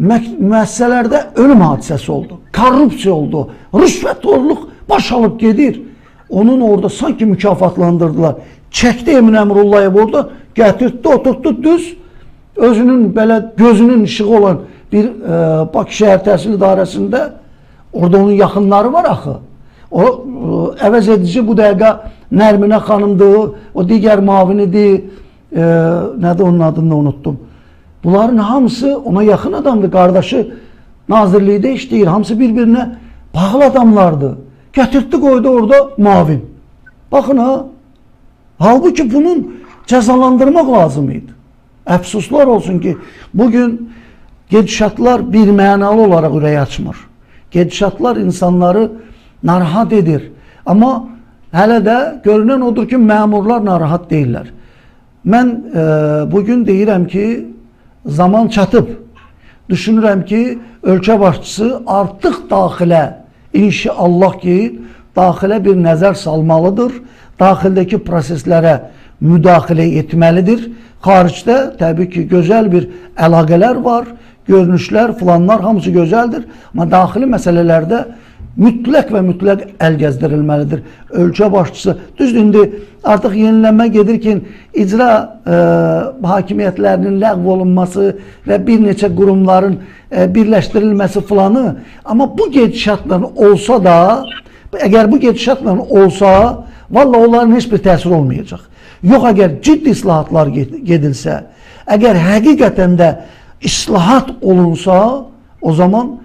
A: müəssisələrdə ölüm hadisəsi oldu, korrupsiya oldu, rüşvətxorluq baş alıb gedir. Onun orada sanki mükafatlandırdılar. Çəkdi Emin Əmrullayev orada, gətirdi, oturtdu düz, özünün belə gözünün işığı olan bir Bakı Şəhər Təhsil İdarəsində, orada onun yaxınları var axı. O əvəz edici bu dəqiqə Nərminə xanımdır, o digər mavinidir, nədir onun adını da unuttum. Bunların hamısı ona yaxın adamdır, qardaşı nazirlikdə işləyir, hamısı bir-birinə bağlı adamlardır. Gətirdi, qoydu orada mavin. Baxın ha, halbuki bunun cəzalandırmaq lazım idi. Əfsuslar olsun ki, bugün gedişatlar bir mənalı olaraq ürək açmır. Gedişatlar insanları narahat edir. Amma hələ də görünən odur ki, məmurlar narahat deyirlər. Mən bugün deyirəm ki, zaman çatıb. Düşünürəm ki, ölkə başçısı artıq daxilə, inşallah ki, daxilə bir nəzər salmalıdır. Daxildəki proseslərə müdaxilə etməlidir. Xaricdə təbii ki, gözəl bir əlaqələr var, görünüşlər, filanlar hamısı gözəldir. Amma daxili məsələlərdə mütləq və mütləq əl gəzdirilməlidir. Ölkə başçısı, düzdür, indi artıq yenilənmə gedir ki, icra hakimiyyətlərinin ləğv olunması və bir neçə qurumların birləşdirilməsi filanı. Amma bu gedişatla olsa da, əgər bu gedişatla olsa, vallahi onların heç bir təsir olmayacaq. Yox, əgər ciddi islahatlar gedilsə, əgər həqiqətən də islahat olunsa, o zaman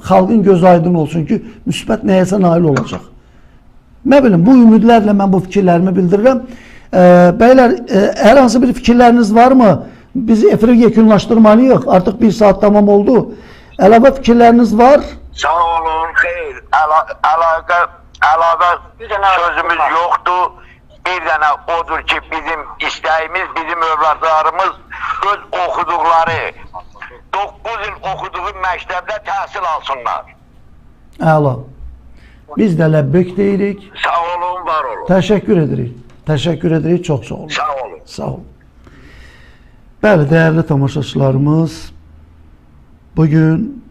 A: xalqın göz aydın olsun ki, müsbət nəyəsə nail olacaq. Nə bilim, bu ümidlərlə mən bu fikirlərimi bildirirəm. Bəylər, hər hansı bir fikirləriniz var mı? Biz efiri yekunlaşdırmalıyıq. Artıq 1 saat tamam oldu. Əlavə fikirləriniz var?
F: Sağ olun, xeyr. Əlavə sözümüz yoxdur. Bir dənə odur ki, bizim istəyimiz, bizim övladlarımız öz oxuduqları 9 il oxuduğu məktəbdə təhsil alsınlar.
A: Əla. Biz də ləbbək deyirik.
F: Sağ olun, var olun.
A: Təşəkkür edirik. Təşəkkür edirik. Çox sağ olun.
F: Sağ olun.
A: Sağ olun. Bəli, dəyərli tamaşaçılarımız, bugün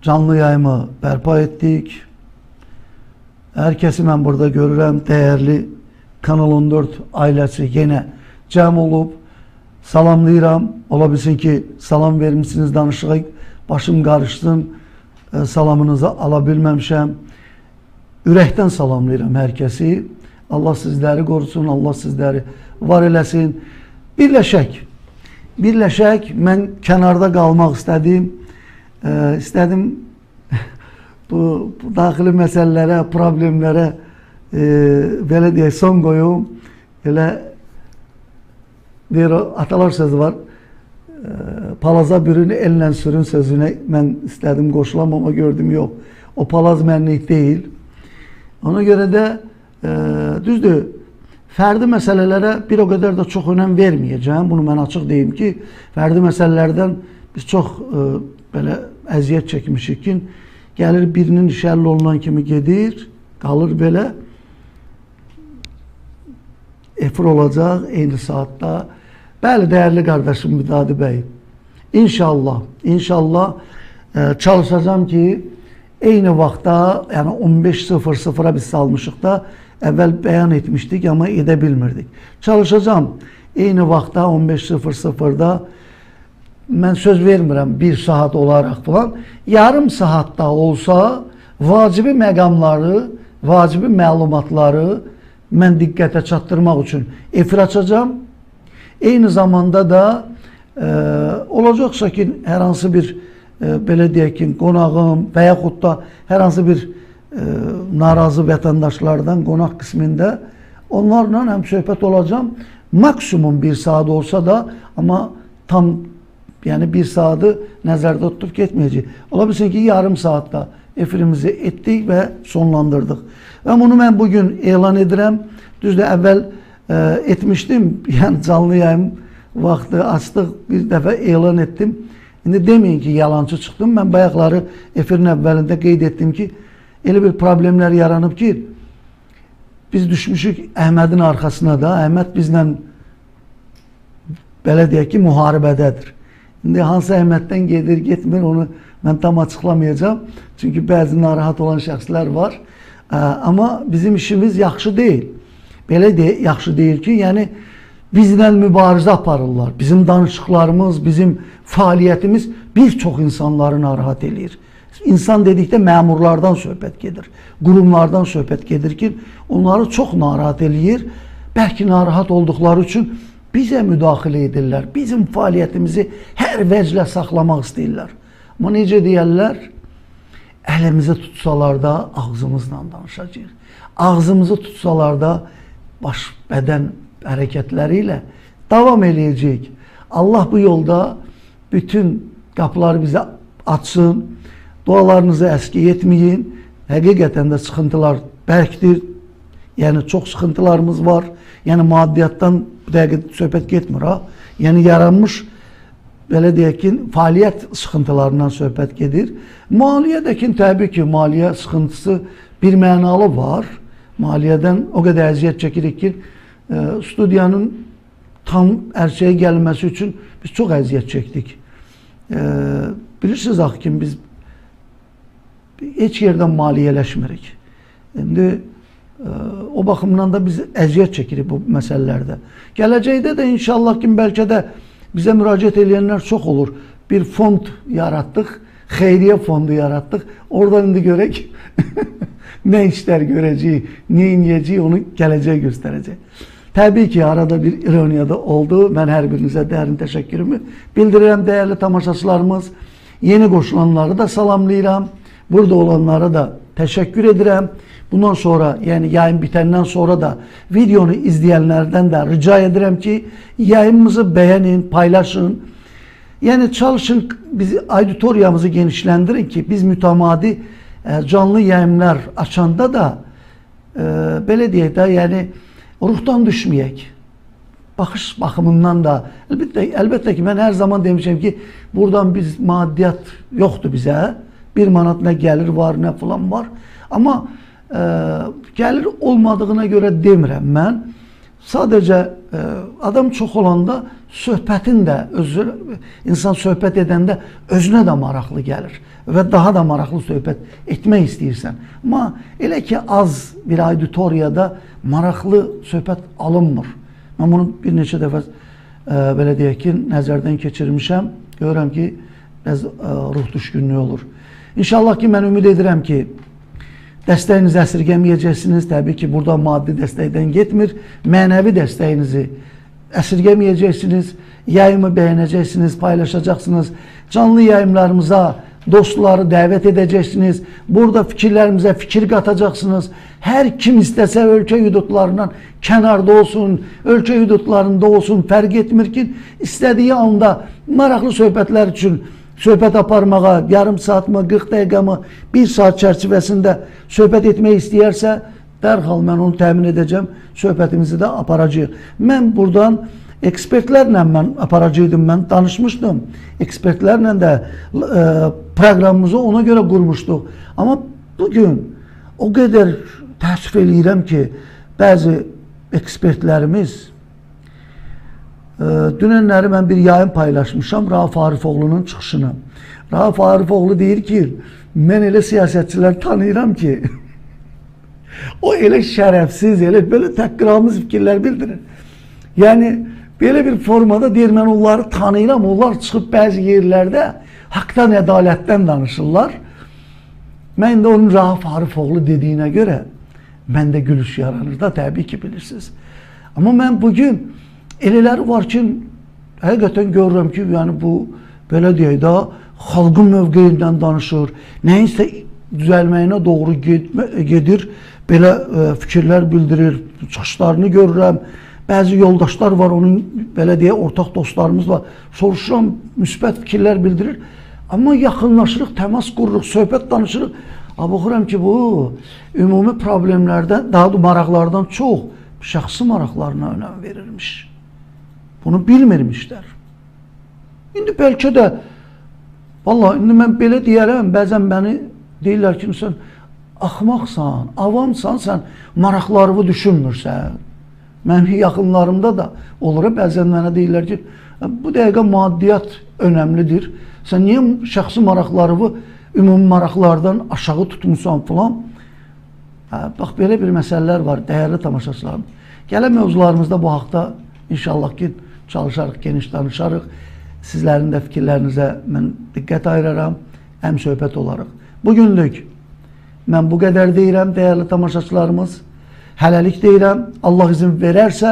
A: canlı yayımı bərpa etdik. Hər kəsi mən burada görürəm. Dəyərli Kanal 14 ailəsi yenə cəm olub. Salamlayıram. Ola bilsin ki, salam vermişsiniz danışığa. Başım qarışsın. Salamınızı ala bilməmişəm. Ürəkdən salamlayıram hər kəsi. Allah sizləri qorusun. Allah sizləri var eləsin. Birləşək. Mən kənarda qalmaq istədim. İstədim bu daxili məsələlərə, problemlərə belə deyək, son qoyum. Elə deyir, atalar sözü var. Palaza bürünü ellə sürün sözünə mən istədim qoşulam, amma gördüm yox. O palaz mənlik deyil. Ona görə də düzdür, fərdi məsələlərə bir o qədər də çox önəm verməyəcəm. Bunu mən açıq deyim ki, fərdi məsələlərdən biz çox belə əziyyət çəkmişik ki, gəlir birinin işi həll olunan kimi gedir, qalır belə. Efir olacaq eyni saatda. Bəli, dəyərli qardaşım Müdadi bəy, İnşallah çalışacağım ki, eyni vaxtda, yəni 15:00-a biz salmışıq da, əvvəl bəyan etmişdik, amma edə bilmirdik. Çalışacağım eyni vaxtda 15:00-da, mən söz vermirəm 1 saat olaraq falan, yarım saatda olsa vacibi məqamları, vacibi məlumatları mən diqqətə çatdırmaq üçün efir açacağım. Eyni zamanda da olacaqsa ki, hər hansı bir belə deyək ki, qonağım və yaxud da hər hansı bir narazı vətəndaşlardan qonaq qismində onlarla həm söhbət olacağım. Maksimum 1 saat olsa da, amma tam yəni 1 saatı nəzərdə tutub getməyəcək. Ola bilsin ki, yarım saatda efirimizi etdik və sonlandırdıq. Və bunu mən bugün elan edirəm. Düzdür, əvvəl etmişdim, yəni canlı yayım vaxtı açdıq, bir dəfə elan etdim. İndi deməyin ki, yalancı çıxdım. Mən bayaqları efirin əvvəlində qeyd etdim ki, elə bir problemlər yaranıb ki, biz düşmüşük Əhmədin arxasına da. Əhməd bizlə belə deyək ki, müharibədədir. İndi hansı Əhməddən gedir, getmir, onu mən tam açıqlamayacağım. Çünki bəzi narahat olan şəxslər var. Amma bizim işimiz yaxşı deyil. Belə yaxşı deyil ki, yəni bizdən mübarizə aparırlar. Bizim danışıqlarımız, bizim fəaliyyətimiz bir çox insanları narahat eləyir. İnsan dedikdə məmurlardan söhbət gedir, qurumlardan söhbət gedir ki, onları çox narahat eləyir. Bəlkə narahat olduqları üçün bizə müdaxilə edirlər, bizim fəaliyyətimizi hər vəclə saxlamaq istəyirlər. Amma necə deyərlər? Əlimizi tutsalar da ağzımızla danışacağıq. Ağzımızı tutsalar da baş, bədən hərəkətləri ilə davam eləyəcək. Allah bu yolda bütün qapıları bizə açsın. Dualarınızı əski etməyin. Həqiqətən də sıxıntılar bərkdir. Yəni çox sıxıntılarımız var. Yəni maddiyyatdan bu dəqiqə söhbət getmir ha. Yəni yaranmış belə deyək ki, fəaliyyət sıxıntılarından söhbət gedir. Maliyyədəkin təbii ki, maliyyə sıxıntısı bir mənalı var. Maliyyədən o qədər əziyyət çəkirik ki, studiyanın tam ərçəyə gəlməsi üçün biz çox əziyyət çəkdik. Bilirsiniz axı ki, biz heç yerdən maliyyələşmirik. İndi o baxımdan da biz əziyyət çəkirik bu məsələlərdə. Gələcəkdə də inşallah ki, bəlkə də bizə müraciət edənlər çox olur. Bir fond yaratdıq, xeyriyyə fondu yaratdıq. Oradan indi görək nə işlər görəcəyik, nə inəyəcəyik, onu gələcək göstərəcək. Təbii ki, arada bir ironiya da oldu. Mən hər birinizə dərin təşəkkürümü bildirirəm, dəyərli tamaşaçılarımız. Yeni qoşulanları da salamlayıram. Burada olanlara da təşəkkür edirəm. Bundan sonra, yəni yayın bitəndən sonra da videonu izləyənlərdən də rica edirəm ki, yayınımızı bəyənin, paylaşın. Yəni çalışın, biz auditoriyamızı genişləndirin ki, biz mütəmadi canlı yayımlar açanda da belə deyək də, yəni ruhdan düşməyək. Baxış baxımından da əlbəttə ki, mən hər zaman demişəm ki, buradan biz maddiyyat yoxdur bizə. 1 manat nə gəlir var, nə falan var. Amma gəlir olmadığına görə demirəm mən. sadəcə adam çox olanda söhbətin də insan söhbət edəndə özünə də maraqlı gəlir və daha da maraqlı söhbət etmək istəyirsən. Amma elə ki az bir auditoriyada maraqlı söhbət alınmır. Mən bunu bir neçə dəfə belə deyək ki nəzərdən keçirmişəm. Görürəm ki biraz ruh düşkünlüyü olur. İnşallah ki mən ümid edirəm ki dəstəyinizi əsirgəməyəcəksiniz. Təbii ki, burada maddi dəstəkdən getmir. Mənəvi dəstəyinizi əsirgəməyəcəksiniz. Yayımı bəyənəcəksiniz, paylaşacaqsınız. Canlı yayımlarımıza dostları dəvət edəcəksiniz. Burada fikirlərimizə fikir qatacaqsınız. Hər kim istəsə ölkə hüdudlarından kənarda olsun, ölkə hüdudlarında olsun, fərq etmir ki, istədiyi anda maraqlı söhbətlər üçün söhbət aparmağa, yarım saat mı, 40 dəqiqə mi, 1 saat çərçivəsində söhbət etmək istəyərsə, dərhal mən onu təmin edəcəm, söhbətimizi də aparacağıq. Mən buradan ekspertlərlə aparacaqdım, mən danışmışdım. Ekspertlərlə də proqramımızı ona görə qurmuşduq. Amma bugün o qədər təəssüf eləyirəm ki, bəzi ekspertlərimiz dünənləri mən bir yayın paylaşmışam Rauf Arifoğlu'nun çıxışını. Rauf Arifoğlu deyir ki, mən elə siyasətçilər tanıyıram ki, o elə şərəfsiz, elə belə təhqiramiz fikirlər bildirir. Yəni, belə bir formada deyir, mən onları tanıyıram, onlar çıxıb bəzi yerlərdə haqdan, ədalətdən danışırlar. Mən də onun Rauf Arifoğlu dediyinə görə məndə gülüş yaranır da, təbii ki, bilirsiniz. Amma mən bugün elələri var ki, həqiqətən görürəm ki, yəni bu, belə deyək də, xalqın mövqeyindən danışır, nəyinsə düzəlməyinə doğru gedir, belə fikirlər bildirir, çaşlarını görürəm, bəzi yoldaşlar var, onun, belə deyək, ortaq dostlarımız var, soruşuram, müsbət fikirlər bildirir, amma yaxınlaşırıq, təmas qururuq, söhbət danışırıq, baxıram ki, bu, ümumi problemlərdən, daha da maraqlardan çox, şəxsi maraqlarına önəm verirmiş. Bunu bilmirmişlər. İndi bəlkə də, vallahi, indi mən belə deyərəm, bəzən məni deyirlər ki, sən axmaqsan, avamsan, sən maraqlarını düşünmürsən. Mənim yaxınlarımda da olur, bəzən mənə deyirlər ki, bu dəqiqə maddiyyat önəmlidir. Sən niyə şəxsi maraqlarını ümumi maraqlardan aşağı tutmuşsan filan? Bax, belə bir məsələlər var, dəyərli tamaşaçılarım. Gələn mövzularımızda bu haqda inşallah ki, çalışarıq, geniş danışarıq. Sizlərin də fikirlərinizə mən diqqət ayıraram, həm söhbət olarıq. Bugünlük mən bu qədər deyirəm, dəyərli tamaşaçılarımız. Hələlik deyirəm, Allah izin verərsə,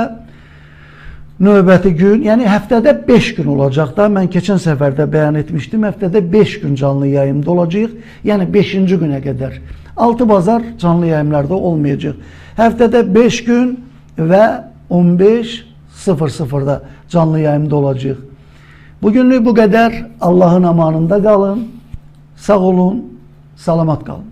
A: növbəti gün, yəni həftədə 5 gün olacaq da, mən keçən səfərdə bəyan etmişdim, həftədə 5 gün canlı yayımda olacaq, yəni 5-ci günə qədər. 6 bazar canlı yayımlarda olmayacaq. Həftədə 5 gün və 15:00-da canlı yayımda olacaq. Bugünlük bu qədər. Allahın amanında qalın. Sağ olun, salamat qalın.